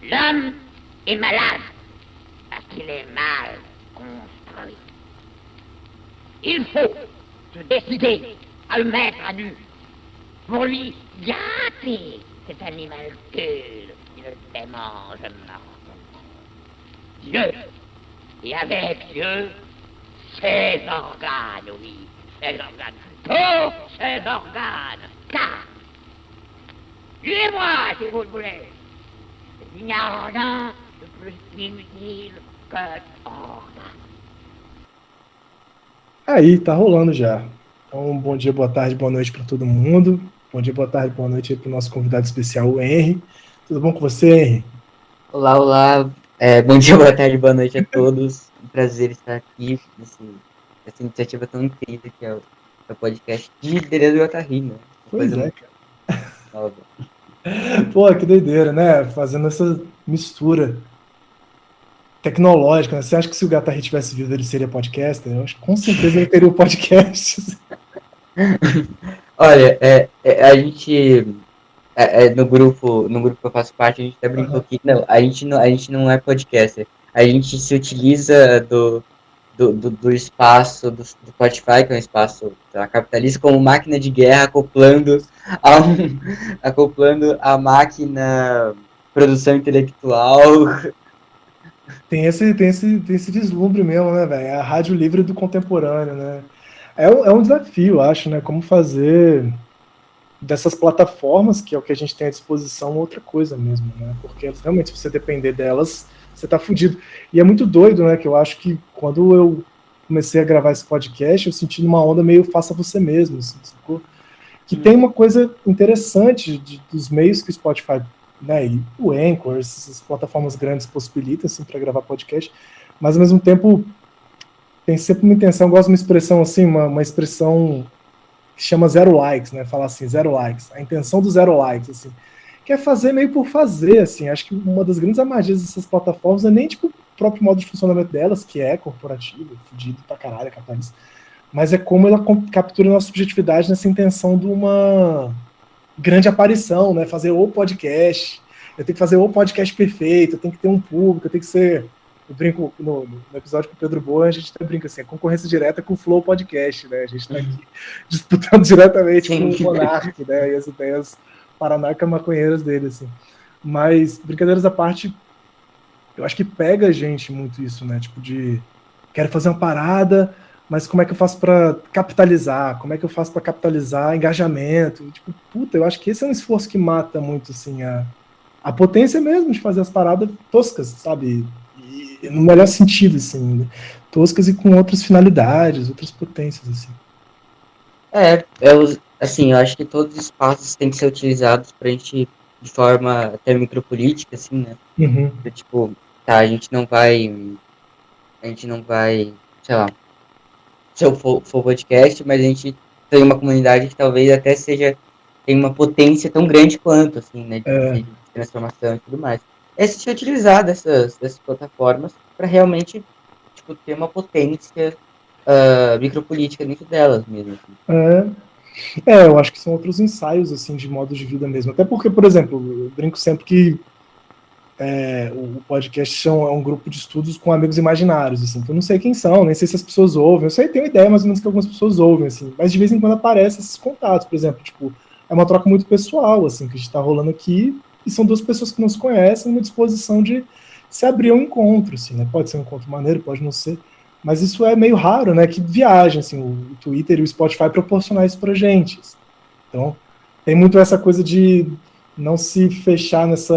L'homme est malade parce qu'il est mal construit. Il faut se décider à le mettre à nu pour lui gâter cet animal qui le démange mortellement. Dieu, et avec Dieu, ses organes, oui, ses organes, tous ses organes, car, suivez-moi si vous le voulez, il n'y a rien de plus inutile que organe. Aí, tá rolando já. Então, bom dia, boa tarde, boa noite para todo mundo. Bom dia, boa tarde, boa noite aí para o nosso convidado especial, o Henry. Tudo bom com você, Henry? Olá, olá. Bom dia, boa tarde, boa noite a todos. Um prazer estar aqui nessa iniciativa tão incrível que é o podcast de Beleza do Otahi, né? Uma Pois coisa é, muito cara. nova. Pô, que doideira, né? Fazendo essa mistura tecnológica, né? Você acha que se o Gatari tivesse vivo, ele seria podcaster? Eu acho que com certeza ele teria o podcast. Olha, a gente no grupo que eu faço parte, a gente até brincou Aham. que não, a gente não é podcaster. A gente se utiliza do espaço do Spotify, que é um espaço capitalista, como máquina de guerra, acoplando a máquina produção intelectual. Tem esse vislumbre mesmo, né, velho? É a rádio livre do contemporâneo, né? É um desafio, eu acho, né? Como fazer dessas plataformas, que é o que a gente tem à disposição, outra coisa mesmo, né? Porque realmente, se você depender delas, você tá fudido. E é muito doido, né? Que eu acho que quando eu comecei a gravar esse podcast, eu senti numa onda meio faça você mesmo, assim, sacou? Que tem uma coisa interessante dos meios que o Spotify, né, e o Anchor, essas plataformas grandes possibilitam, assim, para gravar podcast, mas ao mesmo tempo tem sempre uma intenção, eu gosto de uma expressão assim, uma expressão que chama zero likes, né? Falar assim, zero likes. A intenção do zero likes, assim, que é fazer meio por fazer, assim. Acho que uma das grandes magias dessas plataformas é nem tipo o próprio modo de funcionamento delas, que é corporativo, fudido pra caralho, capitalista, mas é como ela captura a nossa subjetividade nessa intenção de uma grande aparição, né? Fazer o podcast. Eu tenho que fazer o podcast perfeito, eu tenho que ter um público, eu tenho que ser. Eu brinco no episódio com o Pedro Boa, a gente até brinca assim, a concorrência direta com o Flow Podcast, né? A gente está aqui disputando diretamente com Sim. o Monark, né? E as ideias paranoicas maconheiras dele, assim. Mas, brincadeiras à parte, eu acho que pega a gente muito isso, né? Tipo de quero fazer uma parada, mas como é que eu faço para capitalizar? Como é que eu faço para capitalizar engajamento? Tipo, puta, eu acho que esse é um esforço que mata muito assim a potência mesmo de fazer as paradas toscas, sabe? E no melhor sentido assim, né? Toscas e com outras finalidades, outras potências assim. Assim, eu acho que todos os espaços têm que ser utilizados pra gente, de forma até micropolítica, assim, né? Uhum. Tipo, tá, a gente não vai, sei lá, se eu for podcast, mas a gente tem uma comunidade que talvez até tem uma potência tão grande quanto, assim, né, É, de transformação e tudo mais. É se utilizar dessas plataformas para realmente, tipo, ter uma potência micropolítica dentro delas mesmo, assim. é, eu acho que são outros ensaios assim de modos de vida mesmo. Até porque, por exemplo, eu brinco sempre que o podcast é um grupo de estudos com amigos imaginários, assim, que eu não sei quem são, nem sei se as pessoas ouvem, eu sei, tenho ideia mais ou menos que algumas pessoas ouvem, assim, mas de vez em quando aparecem esses contatos, por exemplo, tipo, é uma troca muito pessoal, assim, que a gente tá rolando aqui, e são duas pessoas que não se conhecem, uma disposição de se abrir um encontro, assim, né, pode ser um encontro maneiro, pode não ser, mas isso é meio raro, né, que viagem, assim, o Twitter e o Spotify proporcionar isso pra gente, assim. Então, tem muito essa coisa de não se fechar nesse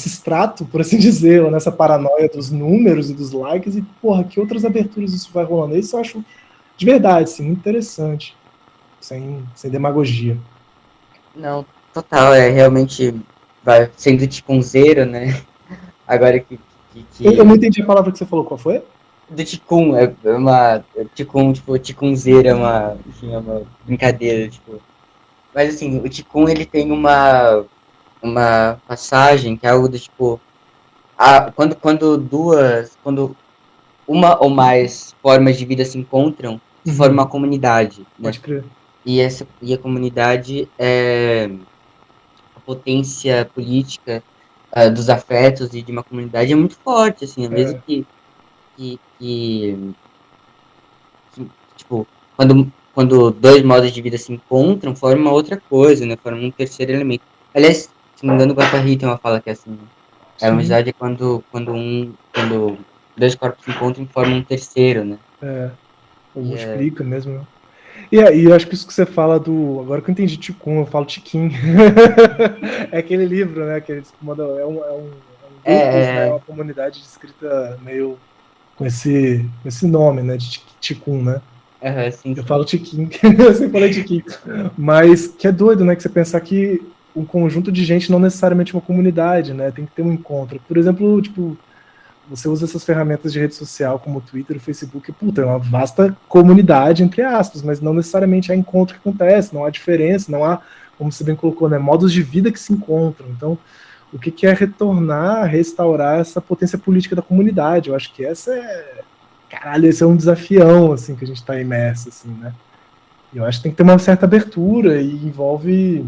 extrato, por assim dizer, ou nessa paranoia dos números e dos likes, e, porra, que outras aberturas isso vai rolando. Isso eu acho, de verdade, assim, muito interessante, sem demagogia. Não, total, realmente vai sendo tipo um zero, né? Agora Eu não entendi a palavra que você falou, qual foi? do Ticum, Ticum, tipo, Ticunzeira é uma brincadeira, tipo. Mas assim, o Ticum ele tem uma passagem que é algo do tipo, quando uma ou mais formas de vida se encontram, se forma Uhum, uma comunidade, né? pode crer. E a comunidade é a potência política dos afetos e de uma comunidade é muito forte, assim, mesmo É, que, que, tipo, quando dois modos de vida se encontram, forma outra coisa, né? Forma um terceiro elemento. Aliás, se não me engano, o Guattari tem uma fala que é assim, né? A sim, amizade é quando dois corpos se encontram e formam um terceiro, né? é, ou E é, multiplica mesmo, né? E eu acho que isso que você fala do. Agora que eu entendi Ticum, eu falo Tiquim. É aquele livro, né? Que eles mandam, é um grupo, né? É é, uma comunidade de escrita meio com esse nome, né? De Ticum, né? sim, Eu sim. falo Tiquim, eu sempre falei Tiquim. Mas que é doido, né? Que você pensar que um conjunto de gente não necessariamente uma comunidade, né? Tem que ter um encontro. Por exemplo, tipo, você usa essas ferramentas de rede social como o Twitter, o Facebook, puta, é uma vasta comunidade, entre aspas, mas não necessariamente há encontro que acontece, não há diferença, não há, como você bem colocou, né, modos de vida que se encontram. Então, o que é retornar, restaurar essa potência política da comunidade? Eu acho que caralho, esse é um desafião, assim, que a gente está imerso, assim, né? E eu acho que tem que ter uma certa abertura e envolve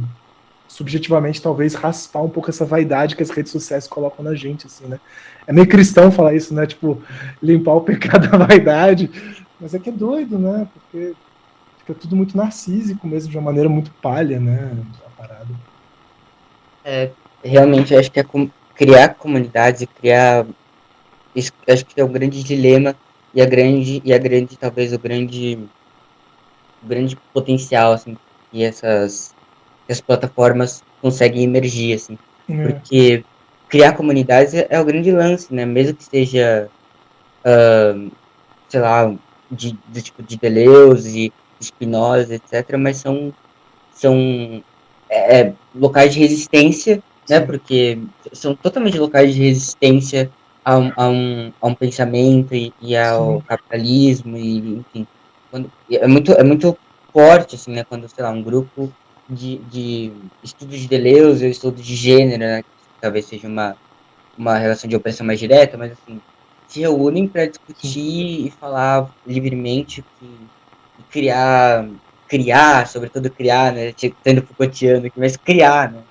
subjetivamente, talvez, raspar um pouco essa vaidade que as redes sociais colocam na gente, assim, né? É meio cristão falar isso, né? Tipo, limpar o pecado da vaidade. Mas é que é doido, né? Porque fica tudo muito narcísico mesmo, de uma maneira muito palha, né? A parada. Realmente, eu acho que criar comunidades e criar. Isso, eu acho que é um grande dilema e a grande, talvez, o grande potencial, assim, que as plataformas conseguem emergir, assim. É, Porque criar comunidades é o grande lance, né? Mesmo que seja, sei lá, do tipo de Deleuze, Spinoza, etc., mas são locais de resistência, né? sim, Porque são totalmente locais de resistência a um pensamento e ao sim, capitalismo, e enfim. É muito forte, assim, né? Quando, sei lá, um grupo de estudos de Deleuze ou estudo de gênero, né? Que talvez seja uma relação de opressão mais direta, mas assim, se reúnem para sim. discutir e falar livremente e criar, sobretudo criar, né? Sendo Foucaultiano aqui, mas criar, né?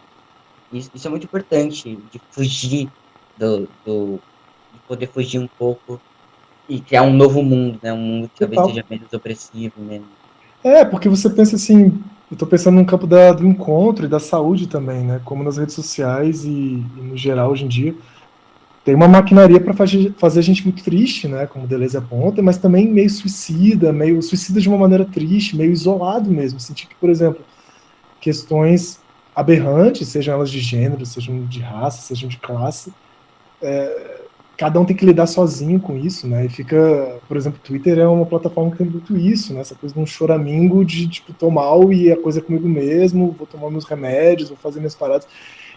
Isso é muito importante, de fugir de poder fugir um pouco e criar um novo mundo, né? Um mundo que talvez Total. seja menos opressivo, menos. Porque você pensa assim, eu tô pensando no campo do encontro e da saúde também, né? Como nas redes sociais e no geral hoje em dia, tem uma maquinaria para fazer a gente muito triste, né? Como o Deleuze aponta, mas também meio suicida de uma maneira triste, meio isolado mesmo. Sentir que, por exemplo, questões aberrantes, sejam elas de gênero, sejam de raça, sejam de classe, cada um tem que lidar sozinho com isso, né? E fica, por exemplo, o Twitter é uma plataforma que tem muito isso, né? Essa coisa de um choramingo de, tipo, tô mal e a coisa é comigo mesmo, vou tomar meus remédios, vou fazer minhas paradas.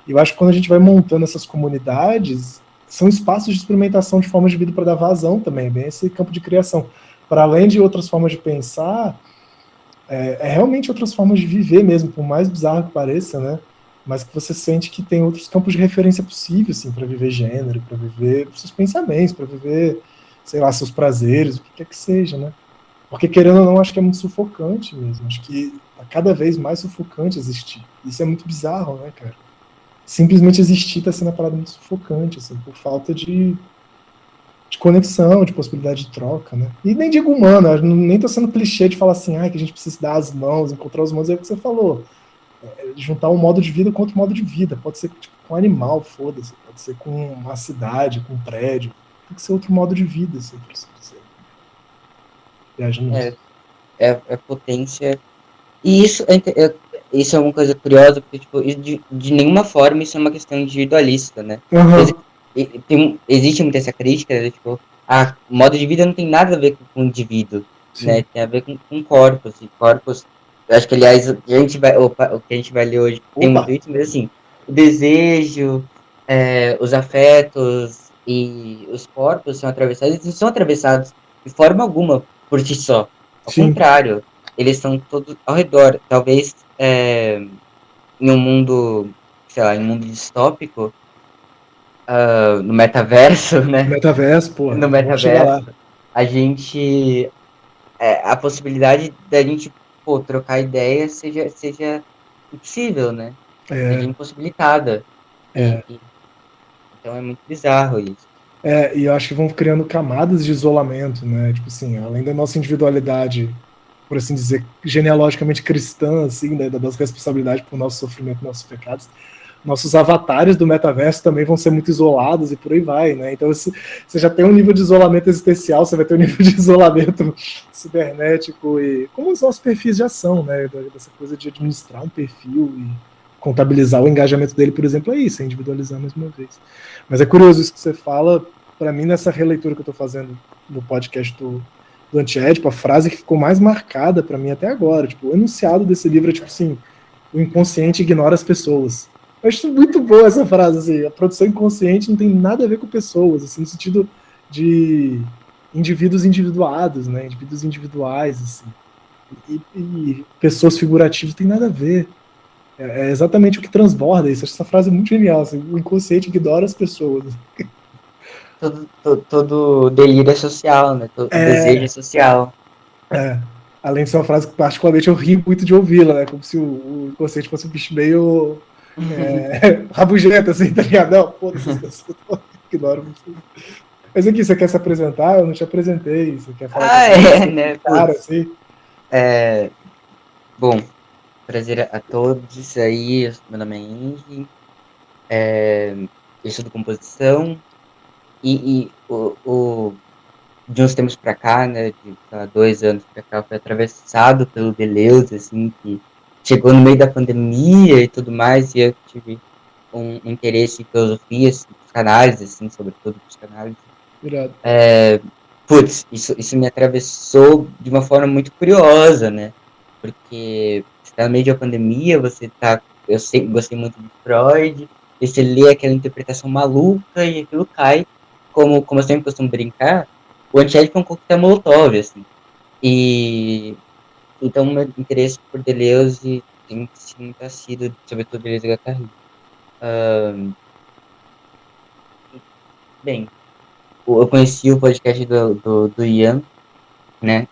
E eu acho que quando a gente vai montando essas comunidades, são espaços de experimentação de formas de vida para dar vazão também, bem esse campo de criação. Para além de outras formas de pensar, realmente outras formas de viver mesmo, por mais bizarro que pareça, né? Mas que você sente que tem outros campos de referência possíveis, assim, para viver gênero, para viver seus pensamentos, para viver, sei lá, seus prazeres, o que quer que seja, né? Porque querendo ou não, acho que é muito sufocante mesmo. Acho que tá cada vez mais sufocante existir. Isso é muito bizarro, né, cara? Simplesmente existir está sendo uma parada muito sufocante, assim, por falta de conexão, de possibilidade de troca, né? E nem digo humano, nem tô sendo clichê de falar assim, que a gente precisa dar as mãos, encontrar os mãos, é o que você falou. Juntar um modo de vida com outro modo de vida. Pode ser tipo, com um animal, foda-se. Pode ser com uma cidade, com um prédio. Tem que ser outro modo de vida, assim, por assim dizer. Viajando É, nisso. é potência. E isso é uma coisa curiosa, porque, tipo, de nenhuma forma isso é uma questão individualista, né? Mesmo Aham, existe muito essa crítica, né? Tipo, o modo de vida não tem nada a ver com o indivíduo, né? sim. Tem a ver com corpos, e corpos, eu acho que, aliás, o que a gente vai ler hoje tem Opa! muito isso, mas, assim, o desejo, os afetos e os corpos são atravessados, eles não são atravessados de forma alguma por si só. Ao Sim. contrário, eles estão todos ao redor. Talvez em um mundo, sei lá, em um mundo distópico, no metaverso, né? Metaverso, porra. No Vamos chegar lá. metaverso, a possibilidade da gente, pô, trocar ideia seja impossível, né? Seja É, impossibilitada. E, é. Então é muito bizarro isso. E eu acho que vão criando camadas de isolamento, né? Tipo assim, além da nossa individualidade, por assim dizer, genealogicamente cristã, assim, né? Da nossa responsabilidade por nosso sofrimento, nossos pecados, nossos avatares do metaverso também vão ser muito isolados e por aí vai, né? Então você já tem um nível de isolamento existencial, você vai ter um nível de isolamento cibernético e como são os perfis de ação, né? Dessa coisa de administrar um perfil e contabilizar o engajamento dele, por exemplo, é isso, é individualizar mais uma vez. Mas é curioso isso que você fala, para mim, nessa releitura que eu estou fazendo no podcast do Antiédipo, a frase que ficou mais marcada para mim até agora, tipo, o enunciado desse livro é tipo assim, o inconsciente ignora as pessoas. Eu acho muito boa essa frase, assim, a produção inconsciente não tem nada a ver com pessoas, assim, no sentido de indivíduos individuados, né, indivíduos individuais, assim, e pessoas figurativas tem nada a ver. É exatamente o que transborda isso. Essa frase é muito genial, assim, o inconsciente ignora as pessoas. Todo delírio é social, né? Todo desejo é social. Além de ser uma frase que particularmente eu rio muito de ouvi-la, né? Como se o inconsciente fosse um bicho meio rabugento, assim, tá ligado? Não, foda-se as pessoas, ignoro você. Mas aqui, você quer se apresentar? Eu não te apresentei. Você quer falar né? Cara, assim? Bom, prazer a todos aí. Meu nome é Henry. Eu estudo composição. E de uns tempos pra cá, né? De 2 anos pra cá, foi atravessado pelo Deleuze, assim, que chegou no meio da pandemia e tudo mais. E eu tive um interesse em filosofia, assim, psicanálise, assim, sobretudo psicanálise. Putz, isso me atravessou de uma forma muito curiosa, né? Porque você tá no meio de uma pandemia, eu sempre gostei muito de Freud, e você lê aquela interpretação maluca e aquilo cai, como eu sempre costumo brincar, o Antiédipo é um coquetel Molotov, assim. E então meu interesse por Deleuze tem sido, sobretudo, Deleuze e Guattari. Bem, eu conheci o podcast do Ian, né?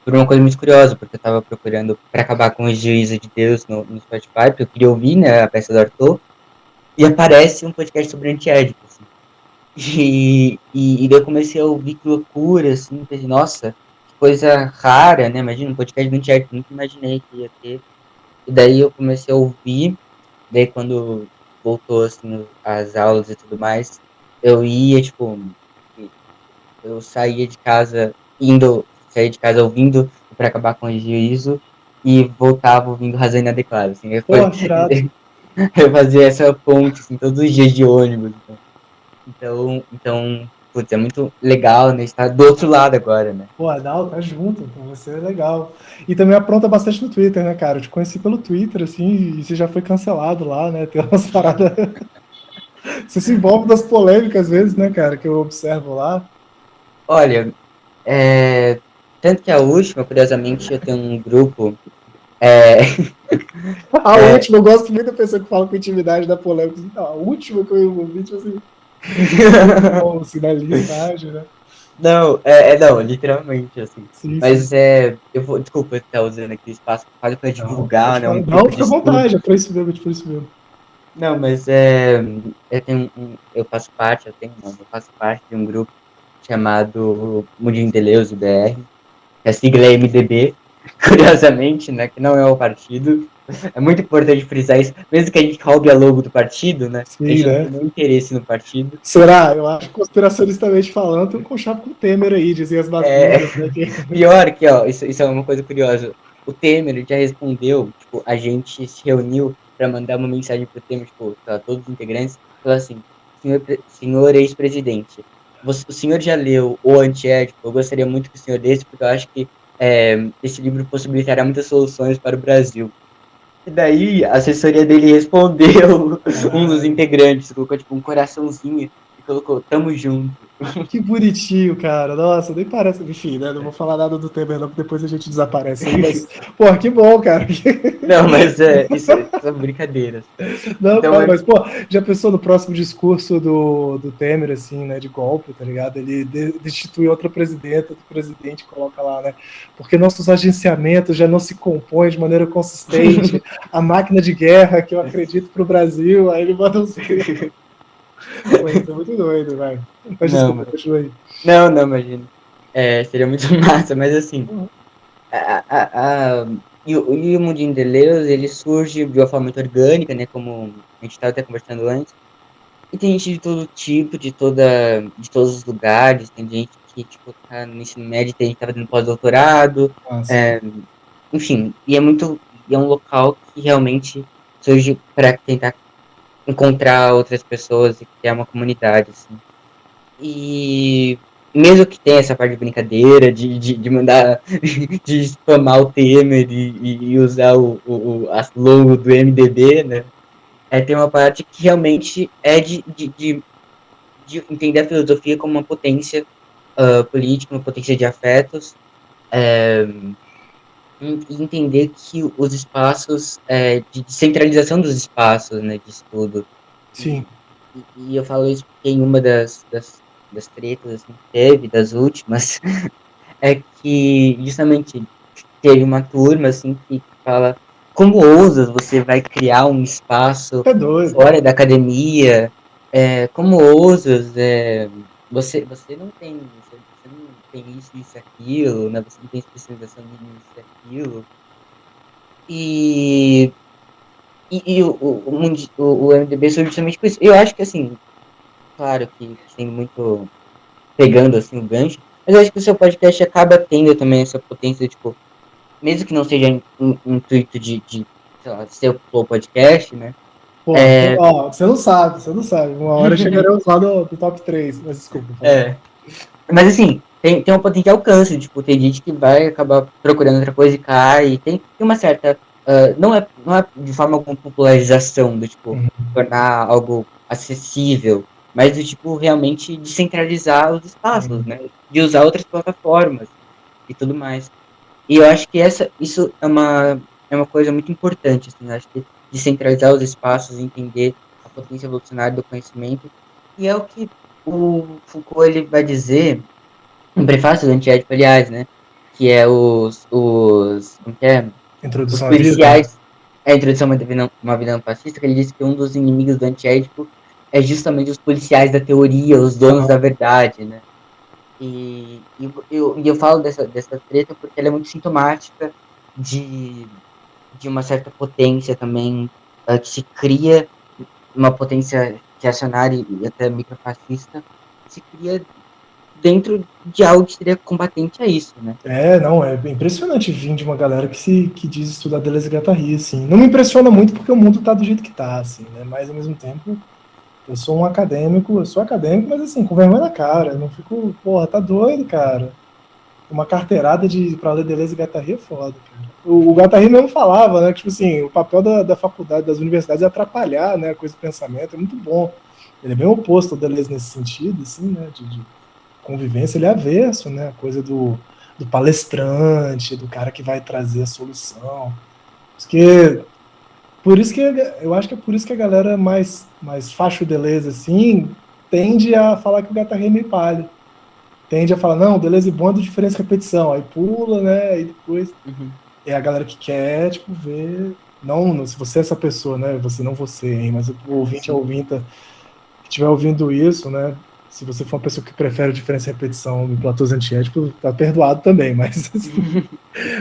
Por uma coisa muito curiosa, porque eu estava procurando para acabar com o juízo de Deus no Spotify, porque eu queria ouvir, né, a peça do Arthur, e aparece um podcast sobre Antiédipo, assim. E daí eu comecei a ouvir que loucura, assim, pensei, nossa, que coisa rara, né, imagina, um podcast do Antiédipo, nunca imaginei que ia ter. E daí eu comecei a ouvir, daí quando voltou, assim, as aulas e tudo mais, eu ia, tipo, eu saía de casa ouvindo para acabar com o juízo e voltava ouvindo Razão Inadequada, assim, Porra, que irado. eu fazia essa ponte, assim, todos os dias de ônibus, então, putz, é muito legal, né, estar do outro lado agora, né. Pô, não, tá junto, então vai ser legal. E também apronta bastante no Twitter, né, cara? Eu te conheci pelo Twitter, assim, e você já foi cancelado lá, né? Tem umas paradas. Você se envolve das polêmicas, às vezes, né, cara, que eu observo lá. Olha, tanto que a última, curiosamente, eu tenho um grupo. A última, eu gosto muito da pessoa que fala com intimidade da polêmica. Não, a última que eu envolvi, tipo assim. Bom, assim, na listagem, né? Não, não, literalmente, assim. Sim, Mas sim. eu vou, desculpa estar usando aqui o espaço quase para divulgar, né, um Não, grupo de fica à estudo. vontade, é por isso mesmo, é por isso mesmo. Não, mas eu faço parte, eu faço parte de um grupo chamado Mundinho Deleuze, BR, que a sigla é MDB, curiosamente, né, que não é o partido. É muito importante frisar isso, mesmo que a gente roube a logo do partido, né, a Sim, gente não tem né? nenhum interesse no partido. Será? Eu acho que conspiracionistamente falando, tem um conchavo com o Temer aí, dizem as más línguas, né? Pior que, ó, isso é uma coisa curiosa. O Temer já respondeu, tipo, a gente se reuniu para mandar uma mensagem pro Temer, tipo, pra todos os integrantes, falou assim, senhor ex-presidente, o senhor já leu O Antiédipo? Eu gostaria muito que o senhor lesse, porque eu acho que esse livro possibilitará muitas soluções para o Brasil. E daí a assessoria dele respondeu um dos integrantes, colocou tipo um coraçãozinho e colocou tamo junto. Que bonitinho, cara. Nossa, nem parece. Enfim, né? Não vou falar nada do Temer, não, porque depois a gente desaparece aí, mas, pô, que bom, cara. Não, mas isso são brincadeiras. Não, Então, cara, mas, pô, já pensou no próximo discurso do Temer, assim, né, de golpe, tá ligado? Ele destitui outra presidenta, outro presidente coloca lá, né? Porque nossos agenciamentos já não se compõem de maneira consistente. A máquina de guerra que eu acredito pro Brasil, aí ele manda uns Pô, isso é muito doido, vai. Mas Não, desculpa, mano. continua aí. Não, imagina. Seria muito massa, mas assim, e o Mundinho de Deleuze, ele surge de uma forma muito orgânica, né, como a gente estava até conversando antes, e tem gente de todo tipo, de todos os lugares, tem gente que, tipo, tá no ensino médio, tem gente que tá fazendo pós-doutorado, Nossa. é, enfim, e é um local que realmente surge para tentar encontrar outras pessoas e criar uma comunidade, assim. E mesmo que tenha essa parte de brincadeira, de mandar, de spamar o Temer e usar a logo do MDB, né? Tem uma parte que realmente é de entender a filosofia como uma potência política, uma potência de afetos, e entender que os espaços, de centralização dos espaços, né, de estudo, e, Sim. e eu falo isso porque em uma das tretas assim, que teve, das últimas, é que justamente teve uma turma assim que fala como ousas você vai criar um espaço É doido. fora da academia, como ousas, você não tem você não tem isso e aquilo, né? Você não tem especialização nisso e aquilo. E, o MDB surge justamente por isso. Eu acho que assim, claro que tem muito pegando assim o gancho, mas eu acho que o seu podcast acaba tendo também essa potência, tipo, mesmo que não seja intuito de sei lá, ser o Flow Podcast, né? Pô, ó, você não sabe, você não sabe. Uma hora chegaremos lá do top 3, mas desculpa, pode falar. É. Mas assim, tem um potente alcance, tipo, tem gente que vai acabar procurando outra coisa e cai, e tem uma certa. Não é de forma alguma popularização, do tipo, Uhum. tornar algo acessível, mas do tipo, realmente descentralizar os espaços, Uhum. né? De usar outras plataformas e tudo mais. E eu acho que isso é uma coisa muito importante, assim, eu acho que descentralizar os espaços, entender a potência evolucionária do conhecimento, e é o que o Foucault ele vai dizer no prefácio do Antiédipo, aliás, né, que é como que é? Os Introdução à vida, né? policiais, a introdução a uma vida fascista, que ele diz que um dos inimigos do Antiédipo é justamente os policiais da teoria, os donos da Ah, verdade, né? E eu falo dessa treta porque ela é muito sintomática de, de uma certa potência também, que se cria, uma potência reacionária e até microfascista, que se cria dentro de algo que seria combatente a isso, né? não, é impressionante vir de uma galera que diz estudar Deleuze e Guattari, assim. Não me impressiona muito porque o mundo tá do jeito que tá, assim, né? Mas ao mesmo tempo, eu sou acadêmico, mas assim, com vergonha na cara. Eu não fico, porra, tá doido, cara. Uma carteirada pra ler Deleuze e Guattari é foda, cara. O Guattari mesmo falava, né? Que, tipo assim, o papel da faculdade, das universidades é atrapalhar, né? A coisa do pensamento, é muito bom. Ele é bem oposto ao Deleuze nesse sentido, assim, né? De convivência, ele é averso, né? A coisa do palestrante, do cara que vai trazer a solução. Porque, por isso que eu acho que é por isso que a galera mais facho Deleuze, assim, tende a falar que o Guattari é meio palha, tende a falar, não, Deleuze bom é do diferença e repetição, aí pula, né, aí depois Uhum. é a galera que quer, tipo, ver, não, se você é essa pessoa, né, você não você, hein, mas o ouvinte, a Sim. ouvinta que estiver ouvindo isso, né, se você for uma pessoa que prefere diferença e repetição em platôs antiéticos, tá perdoado também, mas, assim,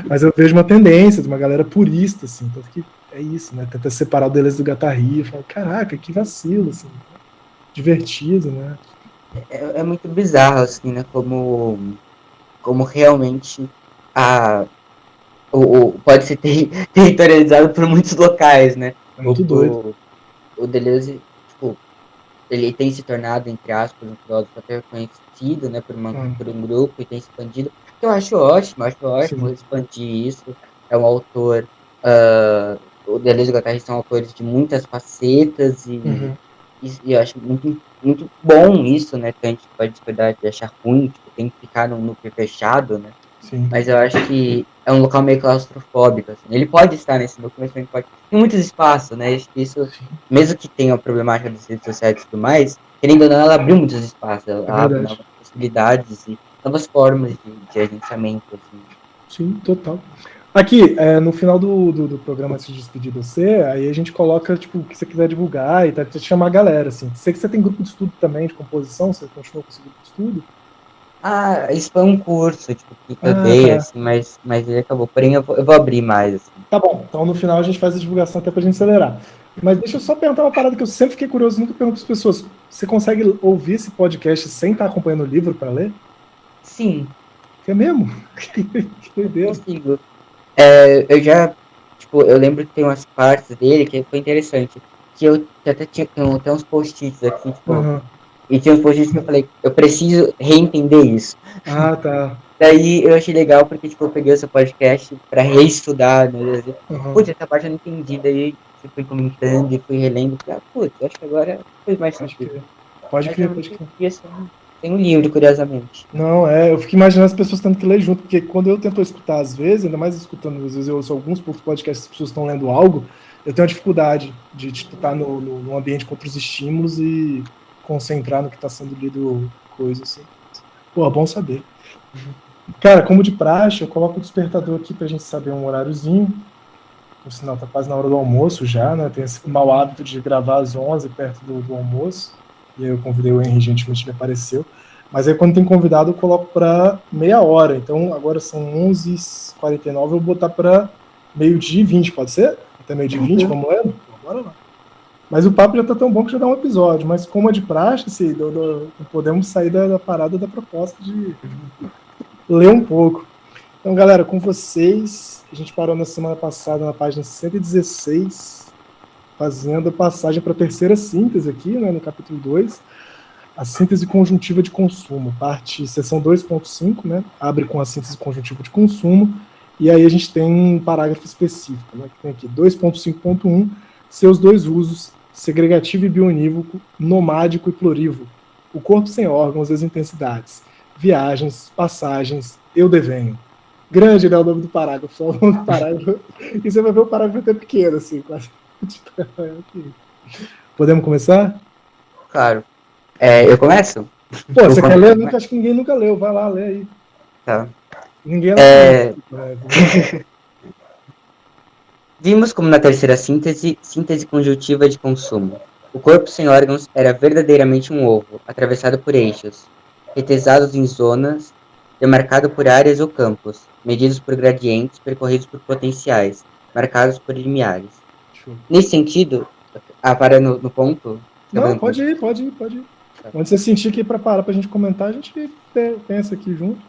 mas eu vejo uma tendência de uma galera purista, assim, tanto que é isso, né, tenta separar o Deleuze do Guattari, fala, caraca, que vacilo, assim, divertido, né. É muito bizarro, assim, né? Como realmente a, pode ser territorializado por muitos locais, né? É O, muito doido. o, o Deleuze, tipo, ele tem se tornado, entre aspas, um filósofo até conhecido, né, Ah, por um grupo e tem expandido. Eu acho ótimo sim. expandir isso. É um autor, o Deleuze e o Guattari são autores de muitas facetas Uhum. e eu acho muito, muito bom isso, né, que a gente pode discordar de achar ruim, tipo, tem que ficar num núcleo fechado, né, Sim. mas eu acho que é um local meio claustrofóbico, assim. Ele pode estar nesse núcleo, mas também pode. Tem muitos espaços, né? Acho que isso, mesmo que tenha a problemática das redes sociais e tudo mais, querendo ou não, ela abriu muitos espaços, É ela abre verdade. novas possibilidades e novas formas de agenciamento, assim. Sim, total. Aqui, no final do programa, antes de despedir de você, aí a gente coloca, tipo, o que você quiser divulgar e tá, te chamar a galera, assim. Sei que você tem grupo de estudo também, de composição, você continua com esse grupo de estudo? Ah, isso foi um curso, tipo, que eu Ah, dei, tá. assim, mas ele acabou. Porém, eu vou abrir mais, assim. Tá bom, então no final a gente faz a divulgação até pra gente acelerar. Mas deixa eu só perguntar uma parada que eu sempre fiquei curioso, nunca pergunto para as pessoas. Você consegue ouvir esse podcast sem estar acompanhando o livro para ler? Sim, É mesmo? Que eu doideira. consigo. Eu já, tipo, eu lembro que tem umas partes dele que foi interessante. Que eu até tinha tem uns post-its aqui, tipo, Aham. e tinha uns post-its que eu falei, eu preciso reentender isso. Ah, tá. Daí eu achei legal porque, tipo, eu peguei o seu podcast pra reestudar, né? Aham. Putz, essa parte eu não entendi. Daí você foi comentando e fui relendo. Falei, putz, acho que agora fez mais Pode sentido. crer. Pode Mas crer, realmente pode eu crer. queria sem um livro, curiosamente. Não, eu fico imaginando as pessoas tendo que ler junto, porque quando eu tento escutar, às vezes, ainda mais escutando, às vezes eu ouço alguns poucos podcasts que as pessoas estão lendo algo, eu tenho uma dificuldade de tipo, estar no ambiente com outros estímulos e concentrar no que está sendo lido, coisa assim. Pô, bom saber. Cara, como de praxe, eu coloco o despertador aqui pra gente saber um horáriozinho. O sinal tá quase na hora do almoço já, né? Tem esse mau hábito de gravar às 11 perto do almoço. E aí eu convidei o Henry, gentilmente ele apareceu. Mas aí quando tem convidado eu coloco para meia hora. Então agora são 11h49, eu vou botar para meio-dia e 20, pode ser? Até meio-dia e 20, vamos lendo? Bora lá. Mas o papo já tá tão bom que já dá um episódio. Mas como é de praxe, assim, não podemos sair da parada da proposta de ler um pouco. Então, galera, com vocês, a gente parou na semana passada na página 116, fazendo a passagem para a terceira síntese aqui, né, no capítulo 2, a síntese conjuntiva de consumo, parte seção 2.5, né, abre com a síntese conjuntiva de consumo, e aí a gente tem um parágrafo específico, né, que tem aqui 2.5.1, seus dois usos, segregativo e bionívoco, nomádico e plurívoco, o corpo sem órgãos e as intensidades, viagens, passagens, eu devenho. Grande, né, o nome do parágrafo, só o nome do parágrafo, e você vai ver o parágrafo até pequeno, assim, quase. Podemos começar? Claro. Eu começo? Pô, Ou você quer ler? quando... Acho que ninguém nunca leu. Vai lá, lê aí. Tá. Ninguém é nosso amigo, É, né? Vimos como na terceira síntese, síntese conjuntiva de consumo. O corpo sem órgãos era verdadeiramente um ovo, atravessado por eixos, retesados em zonas, demarcado por áreas ou campos, medidos por gradientes, percorridos por potenciais, marcados por limiares. Show. Nesse sentido, para no ponto, tá Não, fazendo pode ponto? ir, pode ir, pode ir. Onde você sentir que para parar pra gente comentar, a gente pensa aqui junto.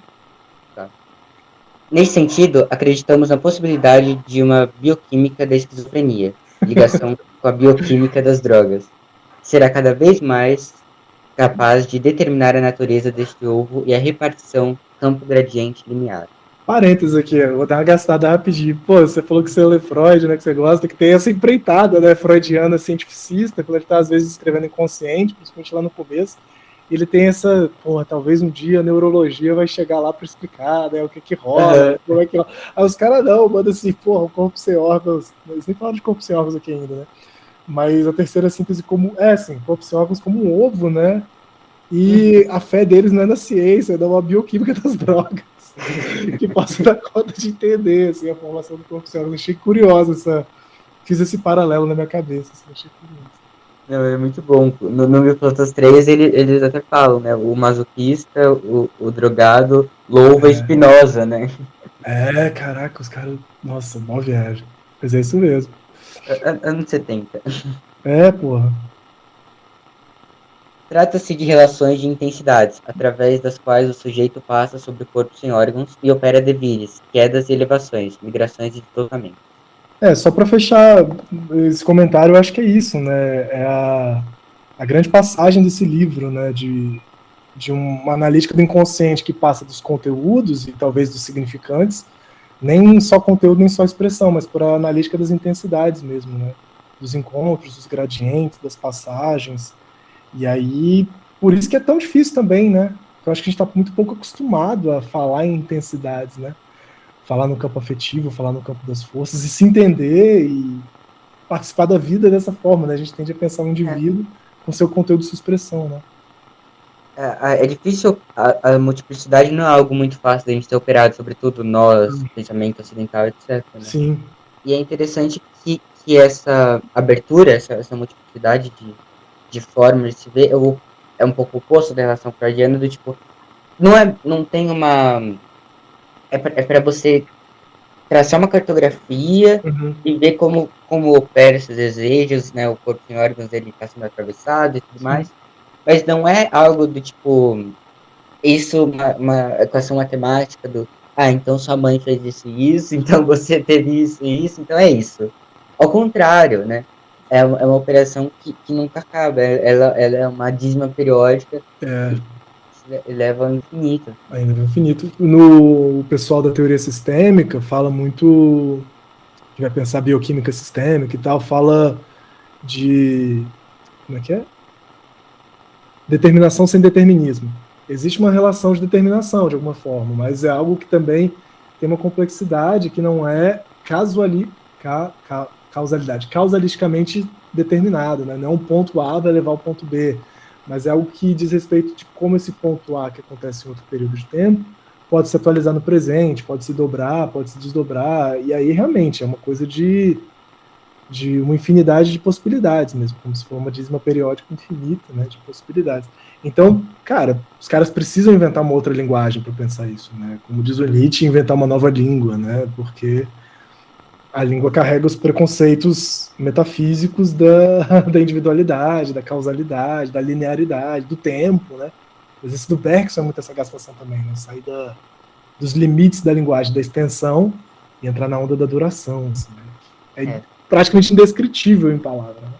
Tá. Nesse sentido, acreditamos na possibilidade de uma bioquímica da esquizofrenia, ligação com a bioquímica das drogas. Será cada vez mais capaz de determinar a natureza deste ovo e a repartição campo gradiente limiar. Parênteses aqui, eu vou dar uma gastada rapidinho. Pô, você falou que você lê Freud, né? Que você gosta, que tem essa empreitada, né? Freudiana cientificista, quando ele tá às vezes escrevendo inconsciente, principalmente lá no começo. Ele tem essa, porra, talvez um dia a neurologia vai chegar lá para explicar, né? O que rola, como é que rola. Aí os caras não, manda assim, porra, o corpo sem órgãos. Eles nem falam de corpo sem órgãos aqui ainda, né? Mas a terceira síntese como, assim, corpo sem órgãos como um ovo, né? E a fé deles não é na ciência, é na bioquímica das drogas. Que possa dar conta de entender assim, a formação do corpo sem órgãos. Achei curiosa essa. Fiz esse paralelo na minha cabeça. Assim, achei curioso. Não, é muito bom. No Bioplatas 3, eles até falam, né? O masoquista, o drogado, louva Spinoza, né? Caraca, os caras. Nossa, mó viagem. Mas é isso mesmo. Anos 70. Porra. Trata-se de relações de intensidades, através das quais o sujeito passa sobre o corpo sem órgãos e opera devires, quedas e elevações, migrações e deslocamentos. Só para fechar esse comentário, eu acho que é isso, né? É a grande passagem desse livro, né? De uma analítica do inconsciente que passa dos conteúdos e talvez dos significantes, nem só conteúdo, nem só expressão, mas por a analítica das intensidades mesmo, né? Dos encontros, dos gradientes, das passagens. E aí, por isso que é tão difícil também, né? Eu acho que a gente está muito pouco acostumado a falar em intensidades, né? Falar no campo afetivo, falar no campo das forças e se entender e participar da vida dessa forma, né? A gente tende a pensar o indivíduo com seu conteúdo e sua expressão, né? É difícil, a multiplicidade não é algo muito fácil da gente ter operado, sobretudo nós, pensamento ocidental, etc, né? Sim. E é interessante que essa abertura, essa multiplicidade de formas de se ver, é um pouco oposto da relação freudiana, do tipo, não tem uma... É para você traçar uma cartografia Uhum. e ver como opera esses desejos, né? O corpo em órgãos ele está sendo atravessado e tudo Sim. mais. Mas não é algo do tipo, isso, uma equação matemática do, então sua mãe fez isso e isso, então você teve isso e isso, então é isso. Ao contrário, né? É uma operação que nunca acaba, ela é uma dízima periódica É, e se leva ao infinito. ainda no infinito. No o pessoal da teoria sistêmica fala muito, que vai pensar bioquímica sistêmica e tal, fala de, como é que é? Determinação sem determinismo. Existe uma relação de determinação, de alguma forma, mas é algo que também tem uma complexidade que não é causalidade, causalisticamente determinado, né? Não é um ponto A vai levar ao ponto B, mas é algo que diz respeito de como esse ponto A, que acontece em outro período de tempo, pode se atualizar no presente, pode se dobrar, pode se desdobrar, e aí realmente é uma coisa de uma infinidade de possibilidades mesmo, como se for uma dízima periódica infinita, né, de possibilidades. Então, cara, os caras precisam inventar uma outra linguagem para pensar isso, né? Como diz o Nietzsche, inventar uma nova língua, né? Porque a língua carrega os preconceitos metafísicos da individualidade, da causalidade, da linearidade, do tempo, né? O exercício do Bergson é muito essa gastação também, né? Sair dos limites da linguagem, da extensão e entrar na onda da duração, assim, né? É É. praticamente indescritível em palavras. Né?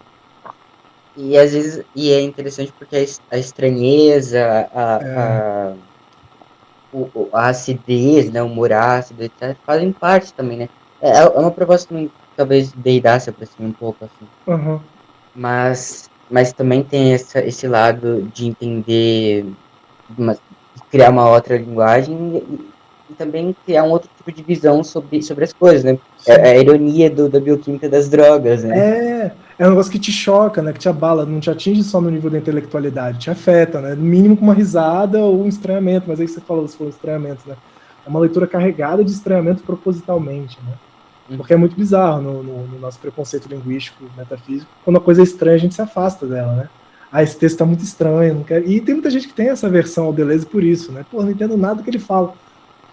E às vezes, e é interessante porque a estranheza, É, a acidez, né, o humor ácido, etc., fazem parte também, né? É uma proposta que talvez Derrida se aproxime um pouco, assim. uhum. Mas também tem esse lado de entender, de criar uma outra linguagem e também criar um outro tipo de visão sobre as coisas, né? É Sim. a ironia da bioquímica das drogas, né? É um negócio que te choca, né? Que te abala, não te atinge só no nível da intelectualidade, te afeta, né? No mínimo com uma risada ou um estranhamento, mas aí você falou estranhamento, né? É uma leitura carregada de estranhamento propositalmente, né? Porque é muito bizarro no nosso preconceito linguístico, metafísico, quando a coisa é estranha, a gente se afasta dela, né? Ah, esse texto tá muito estranho, não quero... E tem muita gente que tem essa versão ao Deleuze por isso, né? Pô, não entendo nada do que ele fala.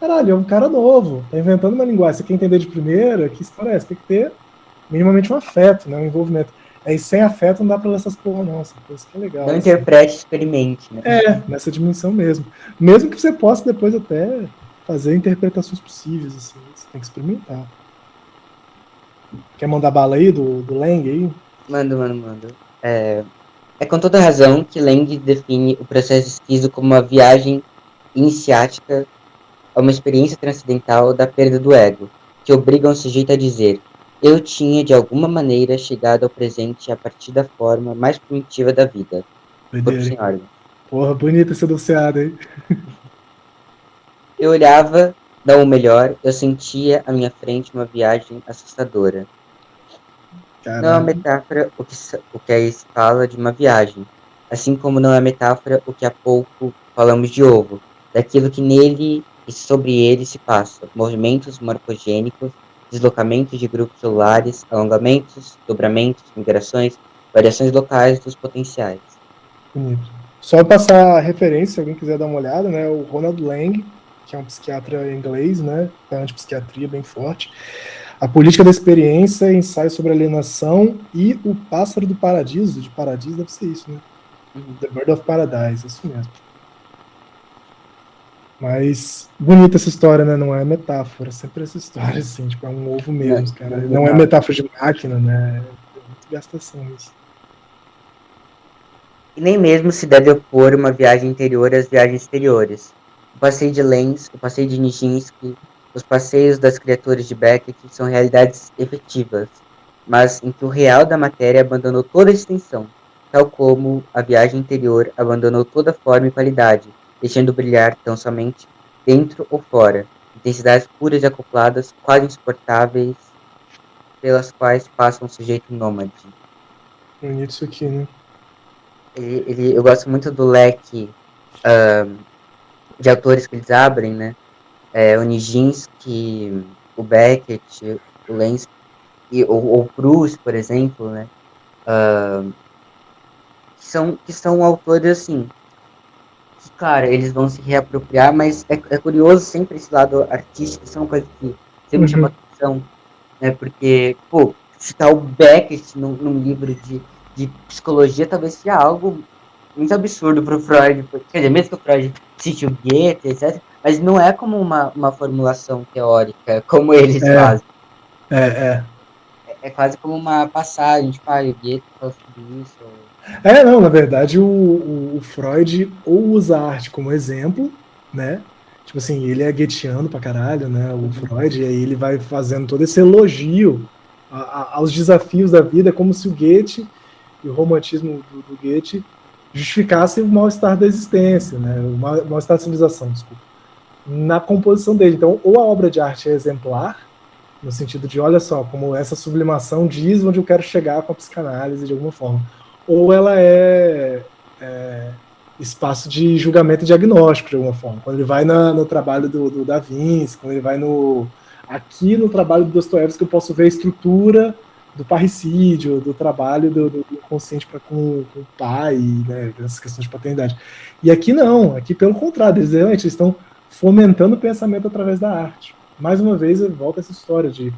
Caralho, é um cara novo, tá inventando uma linguagem. Você quer entender de primeira? Que história é essa? Tem que ter minimamente um afeto, né? Um envolvimento. Aí sem afeto não dá pra ler essas porra, não. Essa coisa que é legal, Não assim. interprete, experimente, né? Nessa dimensão mesmo. Mesmo que você possa depois até fazer interpretações possíveis, assim. Você tem que experimentar. Quer mandar bala aí do Lang aí? Mando. É com toda razão que Lang define o processo esquizo como uma viagem iniciática a uma experiência transcendental da perda do ego, que obriga um sujeito a dizer: eu tinha, de alguma maneira, chegado ao presente a partir da forma mais primitiva da vida, corpo Doideira, sem hein? órgãos. Porra, bonita essa doceada aí. Eu olhava, ou melhor, eu sentia à minha frente uma viagem assustadora. Não é uma Caralho. metáfora o que aí se fala de uma viagem, assim como não é metáfora o que há pouco falamos de ovo, daquilo que nele e sobre ele se passa, movimentos morfogênicos, deslocamentos de grupos celulares, alongamentos, dobramentos, migrações, variações locais dos potenciais. Bonito. Só passar a referência, se alguém quiser dar uma olhada, né? O Ronald Lang, que é um psiquiatra inglês, né? Da antipsiquiatria bem forte. A Política da Experiência, Ensaio sobre Alienação e O Pássaro do Paradiso. De Paradiso deve ser isso, né? Uhum. The Bird of Paradise, isso mesmo. Mas bonita essa história, né? Não é metáfora, sempre essa história, assim, tipo, é um ovo Não, mesmo, cara. não é Não é metáfora. metáfora de máquina, né? É muito gastação isso. E nem mesmo se deve opor uma viagem interior às viagens exteriores. O passeio de Lenz, o passeio de Nijinsky, os passeios das criaturas de Beckett são realidades efetivas, mas em que o real da matéria abandonou toda a extensão, tal como a viagem interior abandonou toda forma e qualidade, deixando brilhar tão somente dentro ou fora, intensidades puras e acopladas, quase insuportáveis, pelas quais passa um sujeito nômade. Bonito isso aqui, né? Eu gosto muito do leque de autores que eles abrem, né? O Nijinsky, o Beckett, o Lenz, ou o Proust, por exemplo, né? Que são autores, assim, que, cara, eles vão se reapropriar, mas é curioso sempre esse lado artístico, isso é uma coisa que sempre me chama Uhum. atenção, né? Porque, pô, citar o Beckett num livro de psicologia talvez seja algo muito absurdo para o Freud, quer dizer, mesmo que o Freud cite o Goethe, etc., mas não é como uma formulação teórica, como eles É, fazem. é. É quase como uma passagem, tipo, o Goethe fala sobre isso. Não, na verdade, o Freud ou usa a arte como exemplo, né? Tipo assim, ele é goetheano pra caralho, né? O Uhum. Freud, e aí ele vai fazendo todo esse elogio aos desafios da vida, como se o Goethe e o romantismo do Goethe justificassem o mal-estar da existência, né? O mal-estar da civilização, desculpa. Na composição dele. Então, ou a obra de arte é exemplar, no sentido de, olha só, como essa sublimação diz onde eu quero chegar com a psicanálise de alguma forma, ou ela é espaço de julgamento diagnóstico de alguma forma. Quando ele vai no trabalho do Da Vinci, quando ele vai aqui no trabalho do Dostoiévski, eu posso ver a estrutura do parricídio, do trabalho do inconsciente para com o pai, né, essas questões de paternidade. E aqui não, aqui pelo contrário, eles realmente estão fomentando o pensamento através da arte. Mais uma vez, volta essa história de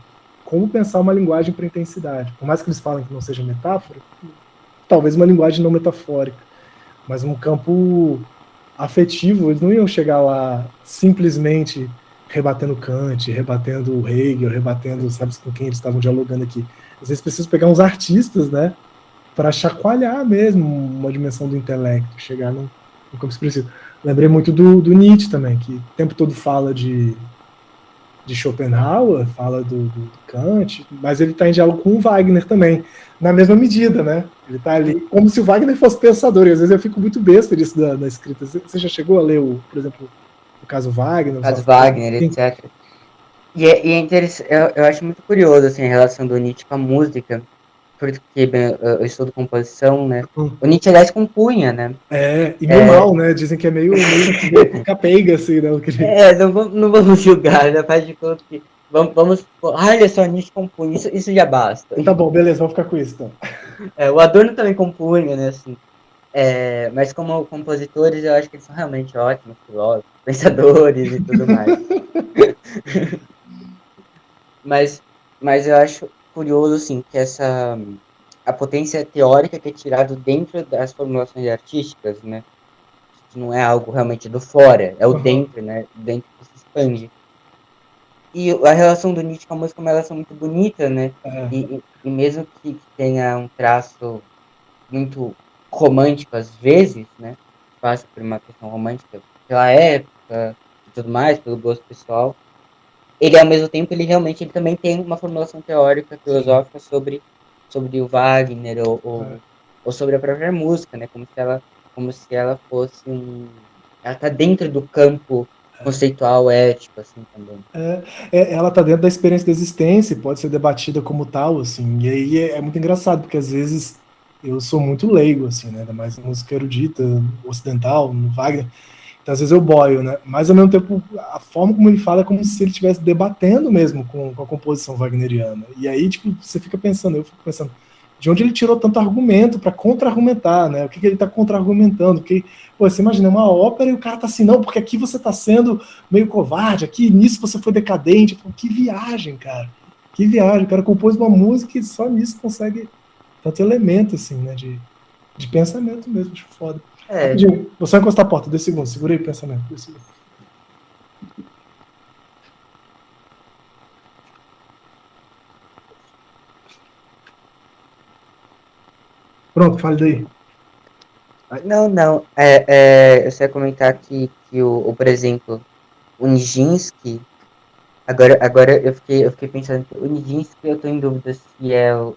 como pensar uma linguagem para intensidade. Por mais que eles falem que não seja metáfora, talvez uma linguagem não metafórica, mas um campo afetivo, eles não iam chegar lá simplesmente rebatendo Kant, rebatendo Hegel, rebatendo, sabe com quem eles estavam dialogando aqui. Às vezes precisam pegar uns artistas, né, para chacoalhar mesmo uma dimensão do intelecto, chegar no campo expressivo. Lembrei muito do Nietzsche também, que o tempo todo fala de Schopenhauer, fala do Kant, mas ele está em diálogo com o Wagner também, na mesma medida, né? Ele está ali como se o Wagner fosse pensador, e às vezes eu fico muito besta disso da escrita. Você já chegou a ler, por exemplo, o caso Wagner, os Caso autores? Wagner, etc. E é interessante, eu acho muito curioso assim, a relação do Nietzsche com a música, porque bem, eu estudo composição, né? O Nietzsche, aliás, compunha, né? E meio mal, né? Dizem que é meio capeiga, assim, né? Não vamos julgar, né? Faz de conta que olha só, Nietzsche compunha, isso já basta. Tá bom, beleza, vamos ficar com isso, então. O Adorno também compunha, né? Assim, mas como compositores, eu acho que eles são realmente ótimos filósofos, pensadores e tudo mais. Mas, mas eu acho curioso, assim, que a potência teórica que é tirado dentro das formulações artísticas, né? Que não é algo realmente do fora, é o Uhum. dentro, né? Dentro que se expande. E a relação do Nietzsche com a música é uma relação muito bonita, né? E mesmo que tenha um traço muito romântico às vezes, né? Passa por uma questão romântica pela época e tudo mais, pelo gosto pessoal. Ele, ao mesmo tempo, ele também tem uma formulação teórica, Sim. filosófica sobre o Wagner ou sobre a própria música, né? Como se ela fosse ela tá dentro do campo conceitual, ético, assim, também. Ela está dentro da experiência da existência e pode ser debatida como tal, assim. E aí é muito engraçado, porque às vezes eu sou muito leigo, assim, né? Ainda mais na música erudita, ocidental, no Wagner. Então, às vezes eu boio, né? Mas, ao mesmo tempo, a forma como ele fala é como se ele estivesse debatendo mesmo com a composição wagneriana. E aí, tipo, você fica pensando, eu fico pensando, de onde ele tirou tanto argumento para contra-argumentar, né? O que ele está contra-argumentando? Porque, pô, você imagina uma ópera e o cara tá assim, não, porque aqui você tá sendo meio covarde, aqui nisso você foi decadente. Pô, que viagem, cara. Que viagem. O cara compôs uma música e só nisso consegue tanto elemento, assim, né? De pensamento mesmo, de foda. É, Rapidinho, vou só encostar a porta, 2 segundos, segurei o pensamento. 2 segundos. Pronto, fale daí. não, não. Eu só ia comentar por exemplo, o Nijinsky. Agora eu fiquei pensando que o Nijinsky, eu tô em dúvida se é o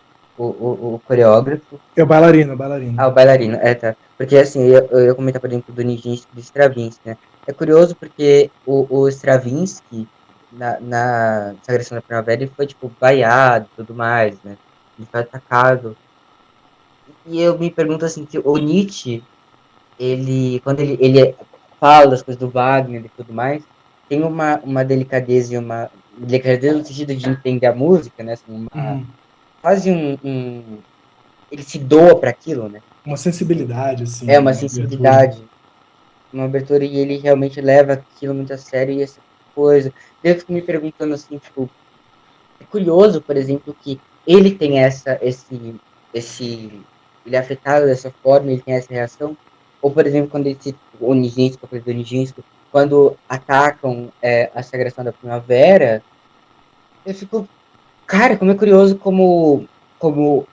coreógrafo. É o bailarino, é o bailarino. Ah, o bailarino, tá. Porque assim, eu ia comentar, por exemplo, do Nijinsky e do Stravinsky, né? É curioso porque o Stravinsky, na Sagração da Primavera, ele foi, tipo, vaiado e tudo mais, né? Ele foi atacado. E eu me pergunto, assim, que o Nietzsche, quando ele fala das coisas do Wagner e tudo mais, tem uma delicadeza e uma delicadeza no sentido de entender a música, né? Assim, quase ele se doa para aquilo, né? Uma sensibilidade, assim, É né? uma Uma abertura. sensibilidade, uma abertura e ele realmente leva aquilo muito a sério e essa coisa. Eu fico me perguntando assim, tipo, é curioso, por exemplo, que ele tem ele é afetado dessa forma, ele tem essa reação, ou, por exemplo, quando esse Oniginsko, o professor Oniginsko, quando atacam a Sagração da Primavera, eu fico, cara, como é curioso como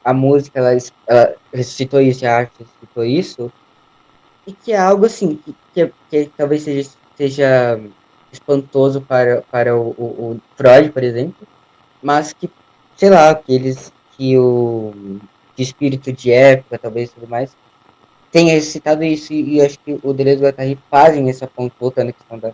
a música, ela ressuscitou isso, a arte ressuscitou isso, e que é algo assim, que talvez seja espantoso para o Freud, por exemplo, mas que, sei lá, que o espírito de época, talvez tudo mais, tenha ressuscitado isso, e acho que o Deleuze e o Guattari fazem essa ponta, voltando à questão de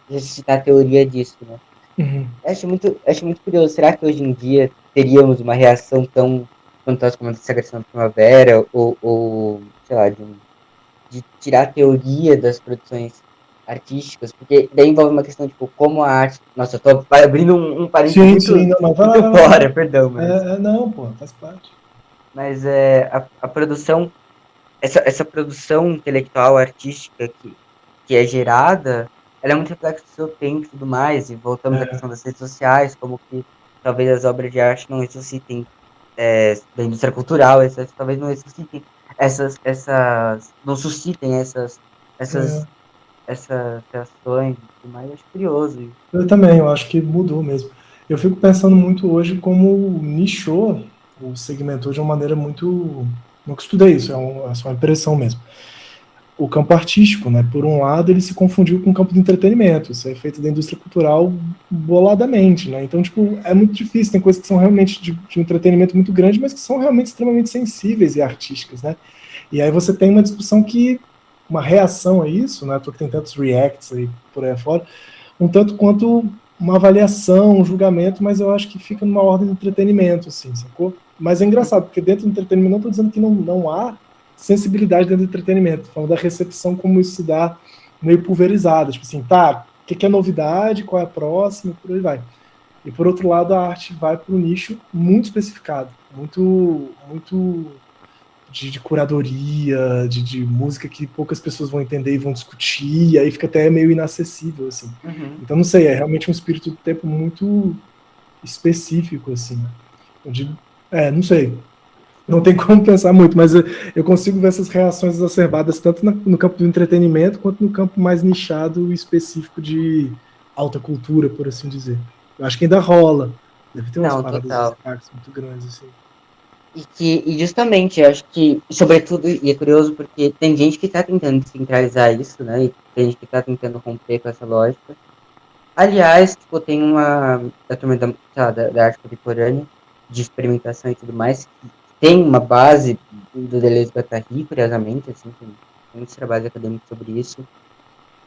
ressuscitar a teoria disso, né? Uhum. Acho muito curioso, será que hoje em dia teríamos uma reação tão fantástica como a dessa questão da primavera, ou sei lá, de tirar a teoria das produções artísticas, porque daí envolve uma questão, tipo, como a arte... Nossa, eu tô abrindo um parênteses Sim, sim, muito, não, mas vai lá, muito vai lá, vai lá. fora, perdão, Não, pô, faz parte. mas a produção, essa produção intelectual, artística que é gerada, ela é muito reflexo do seu tempo e tudo mais, e voltamos à É, questão das redes sociais, como que talvez as obras de arte não ressuscitem da indústria cultural, essas, talvez não ressuscitem não suscitem essas, é. essas reações e tudo mais, eu acho curioso isso. Eu também, eu acho que mudou mesmo. Eu fico pensando muito hoje como nichou, ou segmentou de uma maneira muito. Nunca estudei isso, é só uma impressão mesmo. O campo artístico, né? Por um lado, ele se confundiu com o campo do entretenimento. Isso é feito da indústria cultural boladamente, né? Então, tipo, é muito difícil. Tem coisas que são realmente de um entretenimento muito grande, mas que são realmente extremamente sensíveis e artísticas, né? E aí você tem uma discussão uma reação a isso, né? Porque tem tantos reacts aí por aí fora, um tanto quanto uma avaliação, um julgamento, mas eu acho que fica numa ordem de entretenimento, assim, sacou? Mas é engraçado, porque dentro do entretenimento, não estou dizendo que não há sensibilidade dentro do entretenimento, falando da recepção, como isso se dá meio pulverizada, tipo assim, tá, o que é novidade, qual é a próxima, por aí vai. E por outro lado, a arte vai para um nicho muito especificado, muito de curadoria, de música que poucas pessoas vão entender e vão discutir, e aí fica até meio inacessível, assim. Uhum. Então, não sei, é realmente um espírito do tempo muito específico, assim. Não sei. Não tem como pensar muito, mas eu consigo ver essas reações exacerbadas tanto no campo do entretenimento quanto no campo mais nichado e específico de alta cultura, por assim dizer. Eu acho que ainda rola. Deve ter umas Não, paradas total. de muito grandes, assim. E justamente, eu acho que, sobretudo, e é curioso porque tem gente que está tentando descentralizar isso, né? E tem gente que está tentando romper com essa lógica. Aliás, tipo, tem a turma sei lá, da arte contemporânea, de experimentação e tudo mais, que tem uma base do Deleuze e Guattari, curiosamente, assim, tem muitos trabalhos acadêmicos sobre isso,